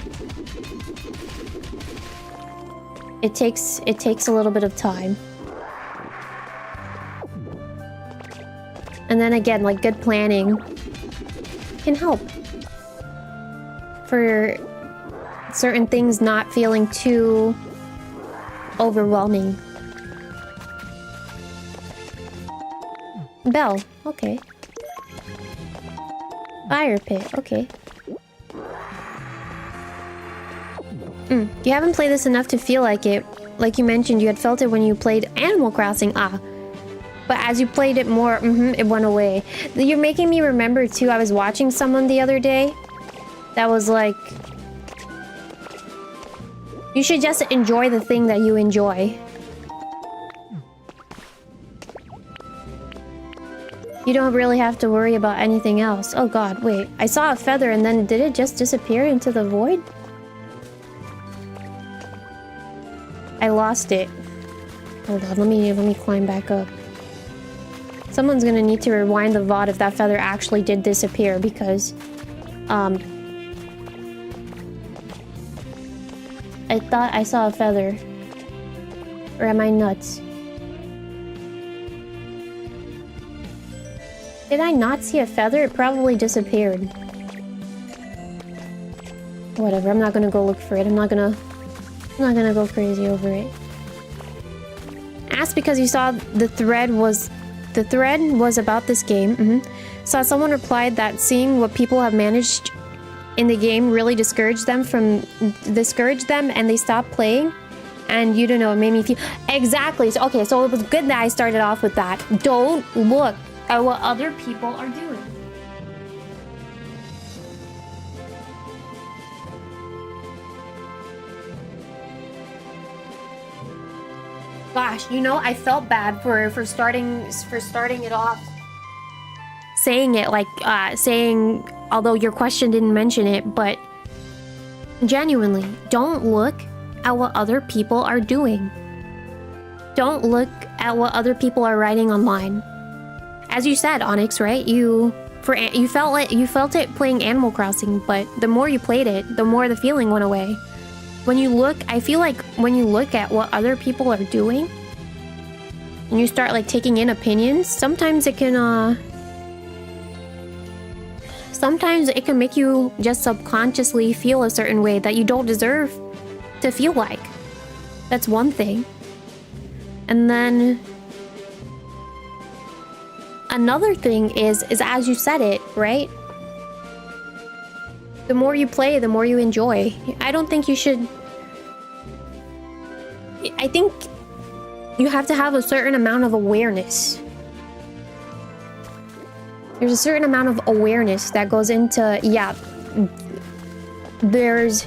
It takes a little bit of time. And then again, like, good planning can help. For certain things not feeling too overwhelming. Bell, okay. Fire pit, okay. You haven't played this enough to feel like it. Like you mentioned, you had felt it when you played Animal Crossing. But as you played it more, it went away. You're making me remember too, I was watching someone the other day that was like, you should just enjoy the thing that you enjoy. You don't really have to worry about anything else. Oh god, wait. I saw a feather and then did it just disappear into the void? I lost it. Hold on, let me climb back up. Someone's gonna need to rewind the VOD if that feather actually did disappear, because I thought I saw a feather. Or am I nuts? Did I not see a feather? It probably disappeared. Whatever, I'm not gonna go look for it. I'm not gonna go crazy over it. Asked because you saw the thread was about this game. Saw someone replied that seeing what people have managed in the game really discouraged them and they stopped playing. And you don't know, it made me feel exactly. So, okay, so it was good that I started off with that. Don't look at what other people are doing. Gosh, you know, I felt bad for starting it off. Saying it like although your question didn't mention it, but genuinely, don't look at what other people are doing. Don't look at what other people are writing online. As you said, Onyx, right? You felt it playing Animal Crossing, but the more you played it, the more the feeling went away. I feel like when you look at what other people are doing, and you start like taking in opinions, sometimes it can make you just subconsciously feel a certain way that you don't deserve to feel like. That's one thing. And then another thing is as you said it, right? The more you play, the more you enjoy. I don't think you should... I think you have to have a certain amount of awareness. There's a certain amount of awareness that goes into... Yeah. There's...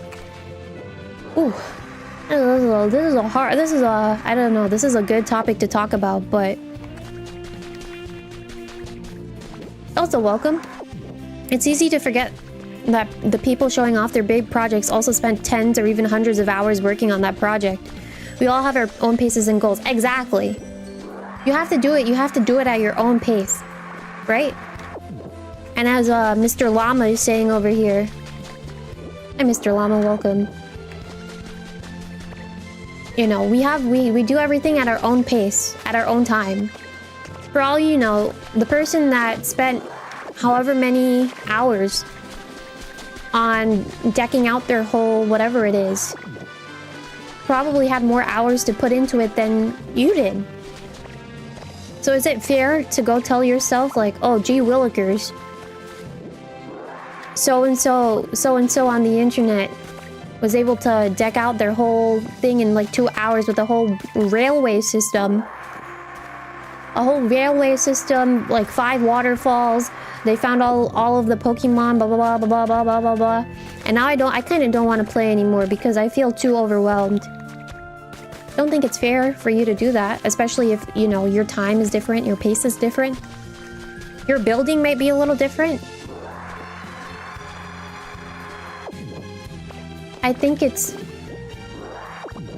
Ooh. This is a hard... This is a... I don't know. This is a good topic to talk about, but... Also, welcome. It's easy to forget that the people showing off their big projects also spent tens or even hundreds of hours working on that project. We all have our own paces and goals. Exactly. You have to do it. You have to do it at your own pace. Right? And as Mr. Llama is saying over here... Hi, Mr. Llama. Welcome. You know, we do everything at our own pace, at our own time. For all you know, the person that spent however many hours on decking out their whole whatever it is probably had more hours to put into it than you did. So is it fair to go tell yourself like, oh, gee willikers, so-and-so on the internet was able to deck out their whole thing in like 2 hours with a whole railway system. A whole railway system, like 5 waterfalls. They found all of the Pokemon, blah, blah, blah, blah, blah, blah, blah, blah. And now I kind of don't want to play anymore because I feel too overwhelmed. Don't think it's fair for you to do that, especially if, you know, your time is different, your pace is different. Your building might be a little different. I think it's...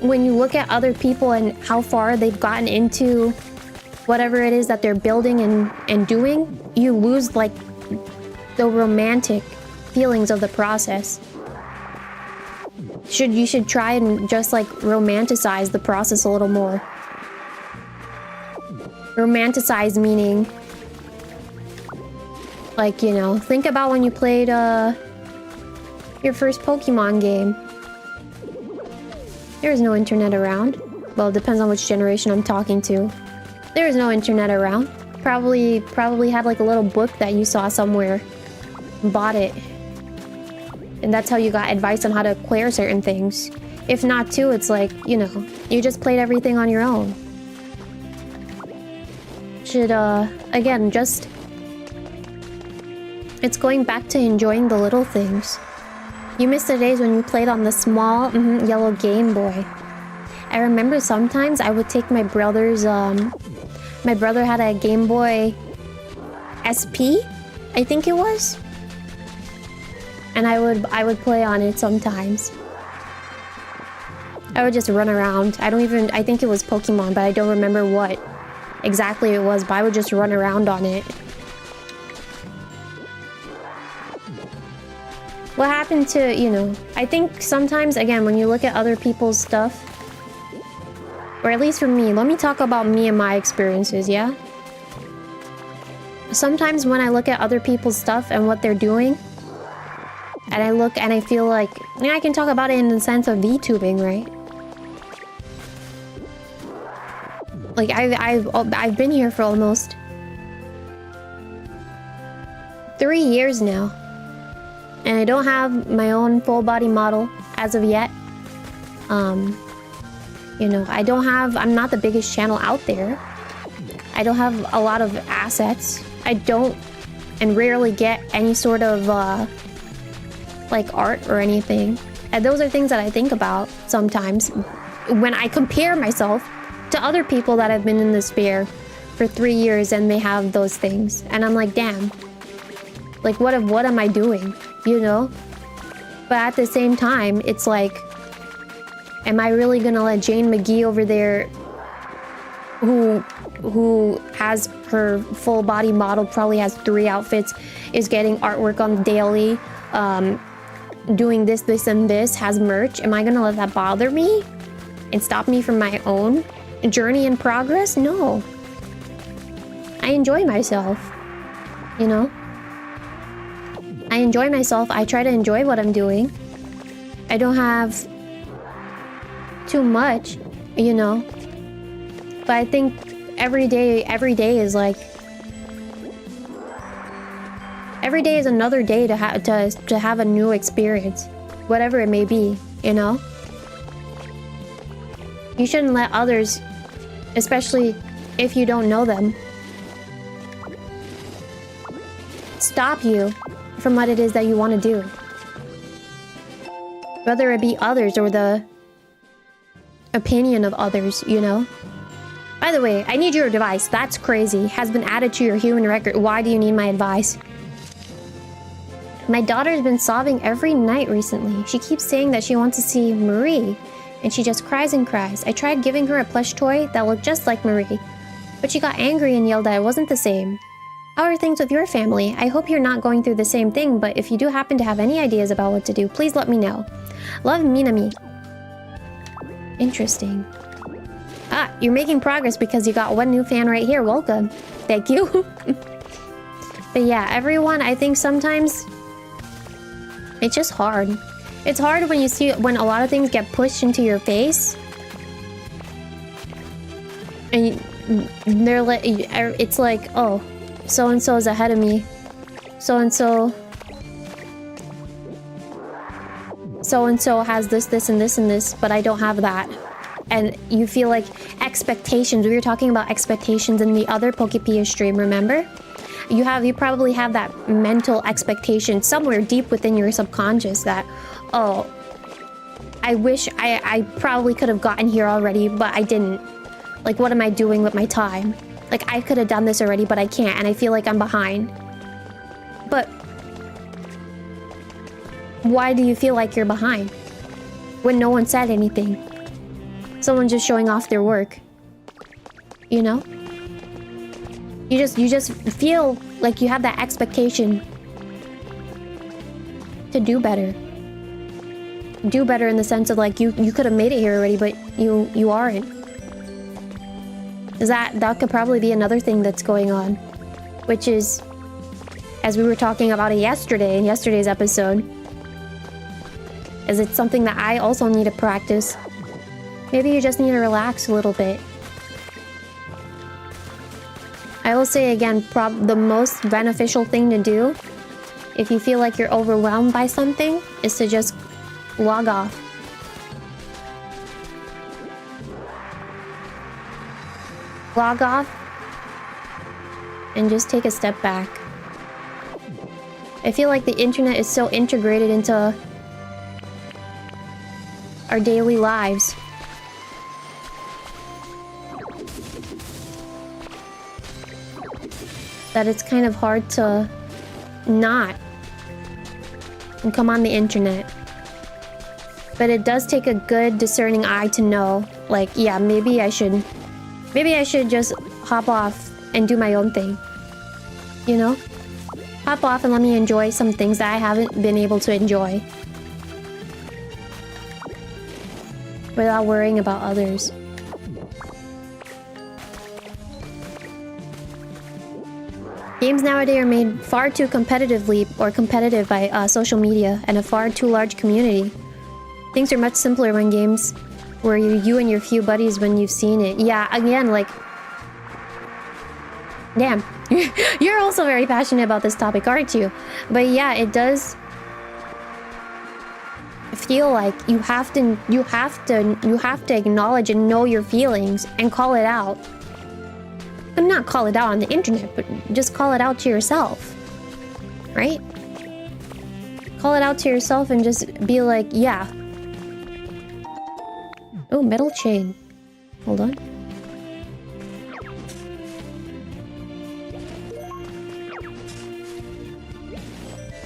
when you look at other people and how far they've gotten into whatever it is that they're building and doing, you lose like the romantic feelings of the process. You should try and just like romanticize the process a little more. Romanticize meaning Like, you know, think about when you played your first Pokemon game. There was no internet around. Well, it depends on which generation I'm talking to. There was no internet around. Probably had like a little book that you saw somewhere. Bought it. And that's how you got advice on how to clear certain things. If not too, it's like, you know, you just played everything on your own. Should, again, just... It's going back to enjoying the little things. You miss the days when you played on the small, yellow Game Boy. I remember sometimes I would take my brother's, my brother had a Game Boy SP, I think it was. And I would play on it sometimes. I would just run around. I think it was Pokemon, but I don't remember what exactly it was, but I would just run around on it. What happened to, you know, I think sometimes, again, when you look at other people's stuff, or at least for me, let me talk about me and my experiences, yeah? Sometimes when I look at other people's stuff and what they're doing, and I look and I feel like, yeah, I can talk about it in the sense of VTubing, right? Like, I've been here for almost 3 years now. And I don't have my own full body model as of yet. You know, I'm not the biggest channel out there. I don't have a lot of assets. I don't and rarely get any sort of like art or anything. And those are things that I think about sometimes when I compare myself to other people that have been in the sphere for 3 years and they have those things. And I'm like, damn. Like, what am I doing? You know? But at the same time, it's like, am I really gonna let Jane McGee over there, who has her full body model, probably has 3 outfits, is getting artwork on the daily, doing this, and this, has merch? Am I gonna let that bother me and stop me from my own journey and progress? No. I enjoy myself, you know? I enjoy myself. I try to enjoy what I'm doing. I don't have too much, you know? But I think every day is like... Every day is another day to have a new experience. Whatever it may be, you know? You shouldn't let others, especially if you don't know them, stop you from what it is that you want to do. Whether it be others or the opinion of others, you know? By the way, I need your advice. That's crazy. Has been added to your human record. Why do you need my advice? My daughter's been sobbing every night recently. She keeps saying that she wants to see Marie, and she just cries and cries. I tried giving her a plush toy that looked just like Marie, but she got angry and yelled that it wasn't the same. How are things with your family? I hope you're not going through the same thing, but if you do happen to have any ideas about what to do, please let me know. Love, Minami. Interesting. Ah, you're making progress because you got one new fan right here. Welcome. Thank you. But yeah, everyone, I think sometimes it's just hard. It's hard when you see when a lot of things get pushed into your face. And they're like, it's like, oh, so-and-so is ahead of me. So-and-so has this, and this, but I don't have that. And you feel like expectations. We were talking about expectations in the other Pokopia stream, remember? You probably have that mental expectation somewhere deep within your subconscious that, oh, I wish I probably could have gotten here already, but I didn't. Like, what am I doing with my time? Like, I could have done this already, but I can't, and I feel like I'm behind. But why do you feel like you're behind? When no one said anything. Someone just showing off their work. You know? You just feel like you have that expectation to do better. Do better in the sense of like you could have made it here already, but you aren't. That could probably be another thing that's going on, which is as we were talking about it yesterday in yesterday's episode. Is it something that I also need to practice? Maybe you just need to relax a little bit. I will say again, the most beneficial thing to do if you feel like you're overwhelmed by something is to just log off. Log off and just take a step back. I feel like the internet is so integrated into our daily lives. That it's kind of hard to not and come on the internet. But it does take a good discerning eye to know, like, yeah, maybe I should just hop off and do my own thing. You know? Hop off and let me enjoy some things that I haven't been able to enjoy. Without worrying about others. Games nowadays are made far too competitive by social media and a far too large community. Things are much simpler when games where you and your few buddies when you've seen it. Yeah, again, like... Damn. You're also very passionate about this topic, aren't you? But yeah, it does feel like you have to acknowledge and know your feelings and call it out. And not call it out on the internet, but just call it out to yourself. Right? Call it out to yourself and just be like, yeah. Oh, metal chain. Hold on.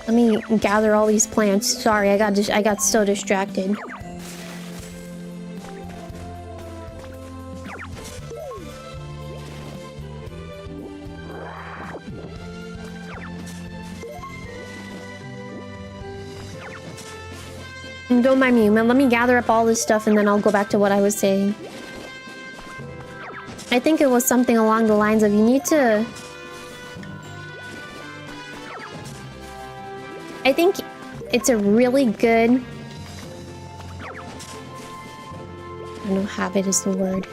Let me gather all these plants. Sorry, I got so distracted. Don't mind me. Let me gather up all this stuff and then I'll go back to what I was saying. I think it was something along the lines of you need to... I think it's a really good... I don't know, habit is the word.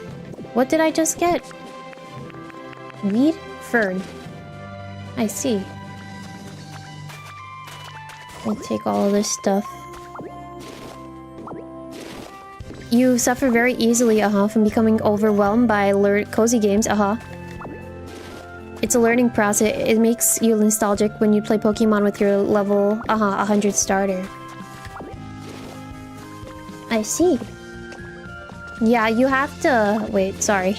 What did I just get? Weed? Fern. I see. I'll take all of this stuff. You suffer very easily, from becoming overwhelmed by cozy games, It's a learning process. It makes you nostalgic when you play Pokemon with your level, 100 starter. I see. Yeah, you have to... Wait, sorry.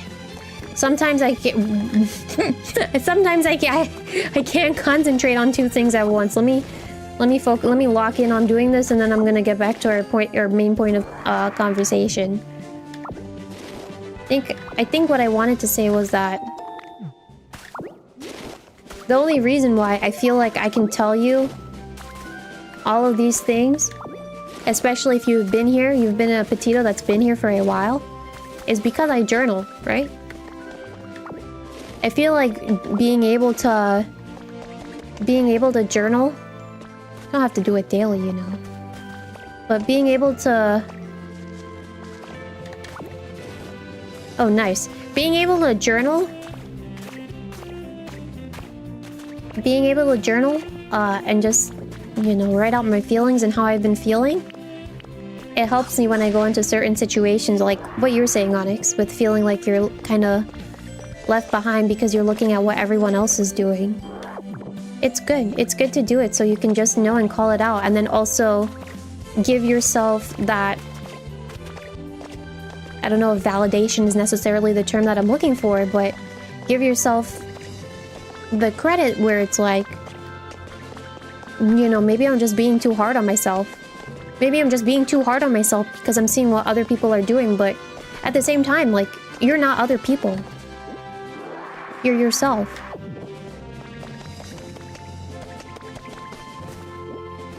Sometimes I get... Sometimes I can't concentrate on two things at once. Let me lock in on doing this, and then I'm gonna get back to our main point of conversation. I think what I wanted to say was that the only reason why I feel like I can tell you all of these things, especially if you've been here, you've been a petito that's been here for a while, is because I journal, right? I feel like being able to journal. You don't have to do it daily, you know. But being able to... Oh, nice. Being able to journal... and just, you know, write out my feelings and how I've been feeling. It helps me when I go into certain situations, like what you're saying, Onyx, with feeling like you're kind of left behind because you're looking at what everyone else is doing. It's good. It's good to do it so you can just know and call it out. And then also give yourself that... I don't know if validation is necessarily the term that I'm looking for, but give yourself the credit where it's like, you know, maybe I'm just being too hard on myself. Maybe I'm just being too hard on myself because I'm seeing what other people are doing, but at the same time, like, you're not other people. You're yourself.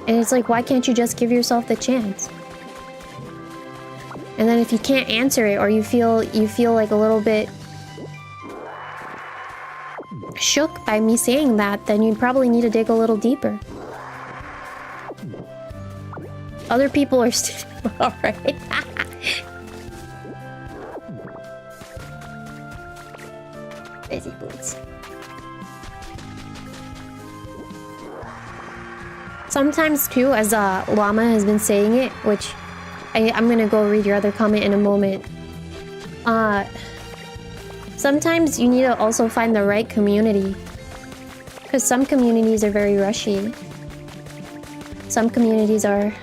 And it's like, why can't you just give yourself the chance? And then if you can't answer it, or you feel like a little bit shook by me saying that, then you probably need to dig a little deeper. Other people are still alright. Busy boots. Sometimes too, as Llama has been saying it, which I'm gonna go read your other comment in a moment. Sometimes you need to also find the right community. Because some communities are very rushy. Some communities are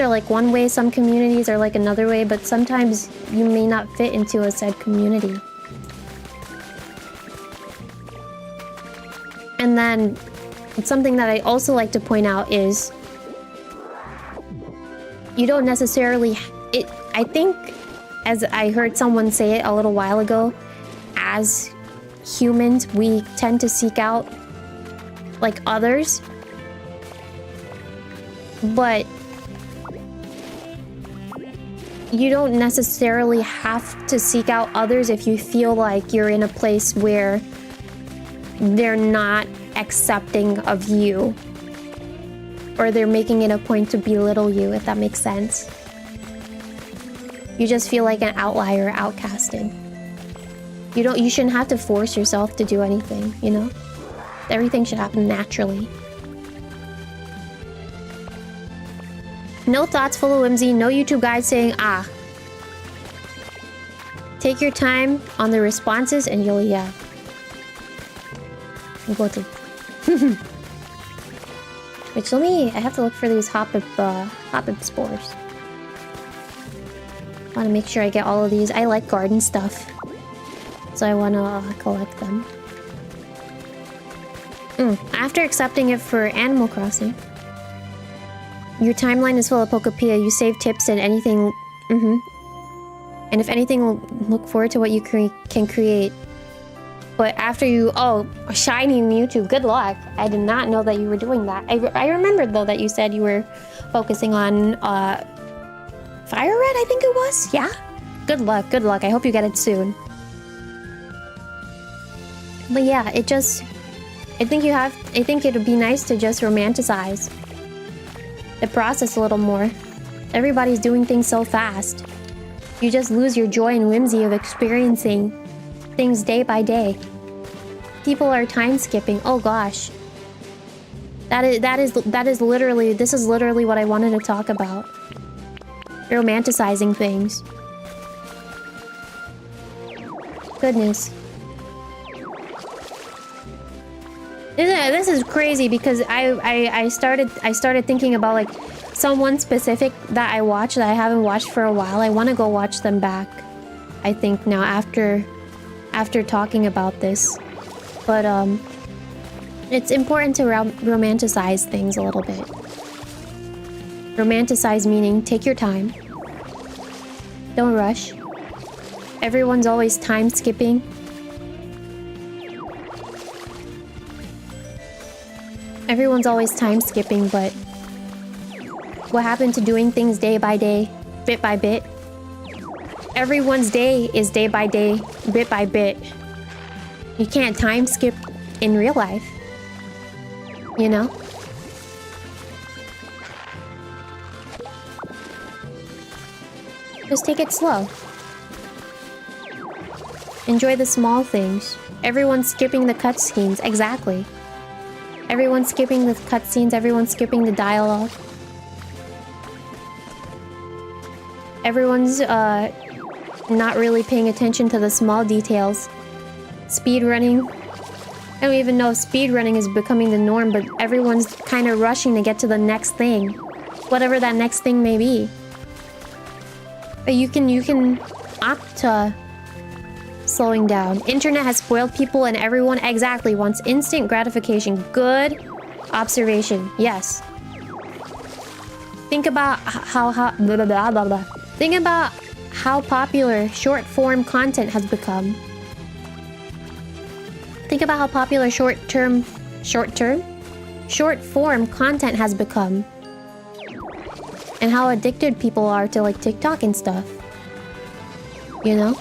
like one way, some communities are like another way, but sometimes you may not fit into a said community. And then something that I also like to point out is you don't necessarily... I think, as I heard someone say it a little while ago, as humans, we tend to seek out, like, others. But you don't necessarily have to seek out others if you feel like you're in a place where they're not accepting of you. Or they're making it a point to belittle you, if that makes sense. You just feel like an outlier, outcasted. You shouldn't have to force yourself to do anything, you know? Everything should happen naturally. No thoughts full of whimsy, no YouTube guide saying, ah. Take your time on the responses and you'll, yeah. Go to. Which, I have to look for these hop-up spores. I want to make sure I get all of these. I like garden stuff. So I want to collect them. After accepting it for Animal Crossing. Your timeline is full of Pokopia. You save tips and anything... And if anything, look forward to what you can create. But after you... Oh, shiny YouTube. Good luck. I did not know that you were doing that. I remembered, though, that you said you were focusing on... Fire Red, I think it was? Yeah? Good luck, good luck. I hope you get it soon. But yeah, it just... I think it would be nice to just romanticize the process a little more. Everybody's doing things so fast. You just lose your joy and whimsy of experiencing things day by day. People are time skipping. Oh gosh. That is literally... This is literally what I wanted to talk about. Romanticizing things. Goodness. This is crazy because I started thinking about like someone specific that I watched that I haven't watched for a while. I want to go watch them back. I think now after talking about this, but it's important to romanticize things a little bit. Romanticize meaning take your time. Don't rush. Everyone's always time skipping. Everyone's always time skipping, but what happened to doing things day by day, bit by bit? Everyone's day is day by day, bit by bit. You can't time skip in real life. You know? Just take it slow. Enjoy the small things. Everyone's skipping the cutscenes. Exactly. Everyone's skipping the cutscenes. Everyone's skipping the dialogue. Everyone's not really paying attention to the small details. Speedrunning. I don't even know if speedrunning is becoming the norm, but everyone's kind of rushing to get to the next thing. Whatever that next thing may be. But you can opt to slowing down. Internet has spoiled people and everyone exactly wants instant gratification. Good observation. Yes. Think about how blah, blah, blah, blah, blah. Think about how popular short form content has become. Think about how popular short form content has become. And how addicted people are to like TikTok and stuff. You know?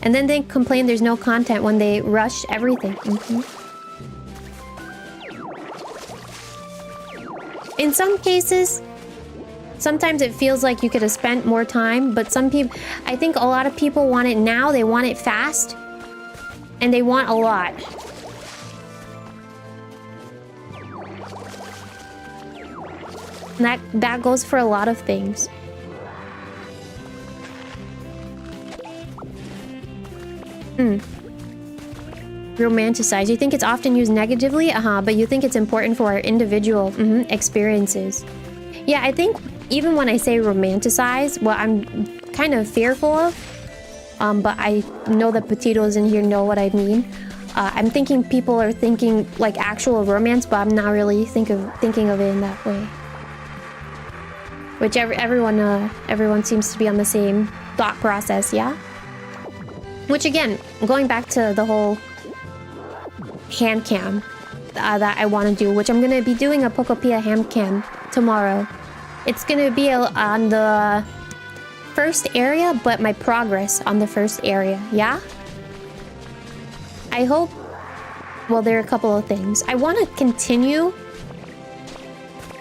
And then they complain there's no content when they rush everything. In some cases, sometimes it feels like you could have spent more time, but some people, I think a lot of people want it now, they want it fast, and they want a lot. And that goes for a lot of things. Romanticize. You think it's often used negatively? But you think it's important for our individual experiences. Yeah, I think even when I say romanticize, what I'm kind of fearful of, but I know that potatoes in here know what I mean. I'm thinking people are thinking like actual romance, but I'm not really thinking of it in that way. Which everyone seems to be on the same thought process, yeah? Which again, going back to the whole hand cam that I want to do, which I'm going to be doing a Pokopia hand cam tomorrow. It's going to be on the first area, but my progress on the first area, yeah? I hope... Well, there are a couple of things. I want to continue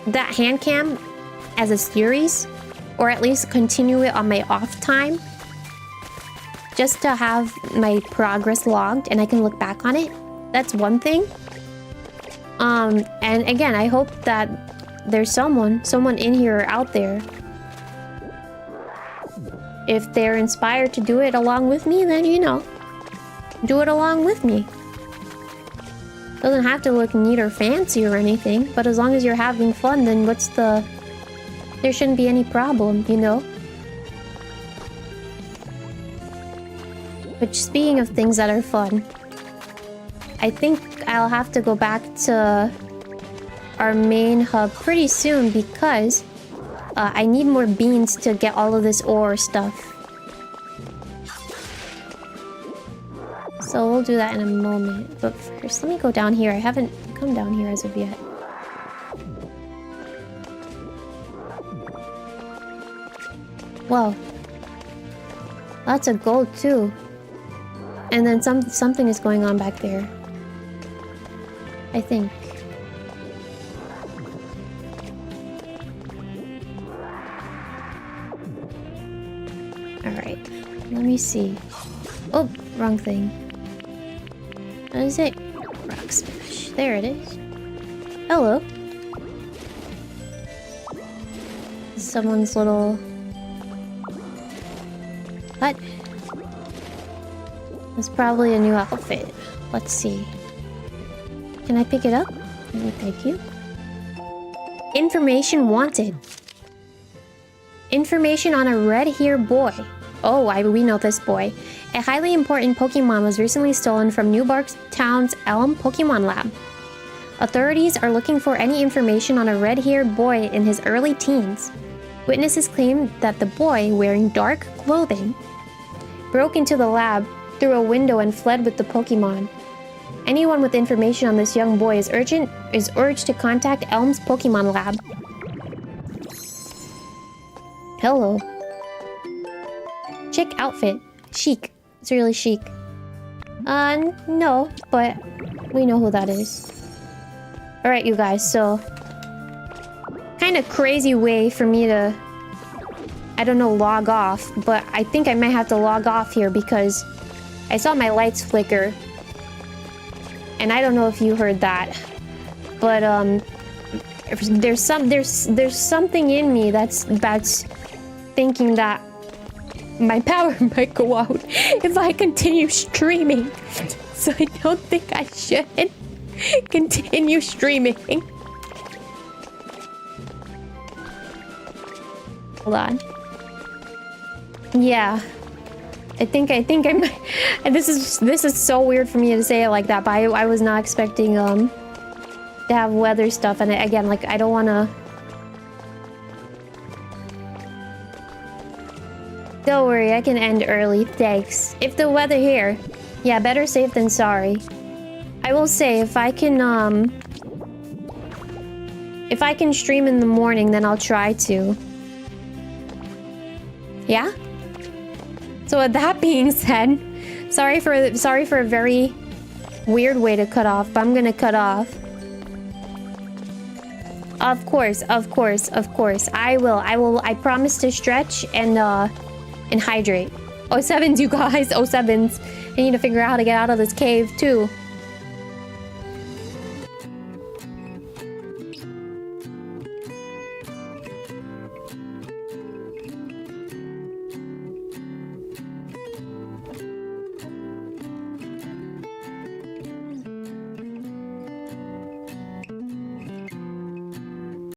that hand cam as a series, or at least continue it on my off time. Just to have my progress logged and I can look back on it. That's one thing. And again, I hope that there's someone in here or out there. If they're inspired to do it along with me, then you know, do it along with me. Doesn't have to look neat or fancy or anything, but as long as you're having fun, then what's the... There shouldn't be any problem, you know? Which, speaking of things that are fun, I think I'll have to go back to our main hub pretty soon because I need more beans to get all of this ore stuff. So we'll do that in a moment. But first, let me go down here. I haven't come down here as of yet. Whoa. Lots of gold too. And then something is going on back there. I think. Alright. Let me see. Oh, wrong thing. What is it? Rock smash. There it is. Hello. Someone's little... What? It's probably a new outfit. Let's see. Can I pick it up? Thank you. Information wanted. Information on a red-haired boy. Oh, we know this boy. A highly important Pokemon was recently stolen from New Barktown's Elm Pokemon Lab. Authorities are looking for any information on a red-haired boy in his early teens. Witnesses claim that the boy, wearing dark clothing, broke into the lab through a window and fled with the Pokemon. Anyone with information on this young boy is urged to contact Elm's Pokemon Lab. Hello. Chic outfit. Chic. It's really chic. No, but we know who that is. Alright, you guys, so... Kind of crazy way for me to... I don't know, log off, but I think I might have to log off here because I saw my lights flicker. And I don't know if you heard that, but there's something in me that's thinking that my power might go out if I continue streaming. So I don't think I should continue streaming. Hold on. Yeah. I think I might... This is so weird for me to say it like that, but I was not expecting to have weather stuff, and again, like, I don't want to... Don't worry, I can end early, thanks. If the weather here... Yeah, better safe than sorry. I will say, if I can stream in the morning, then I'll try to. Yeah? So with that being said, sorry for a very weird way to cut off, but I'm gonna cut off. Of course. I will. I promise to stretch and hydrate. 07s, you guys. 07s. I need to figure out how to get out of this cave too.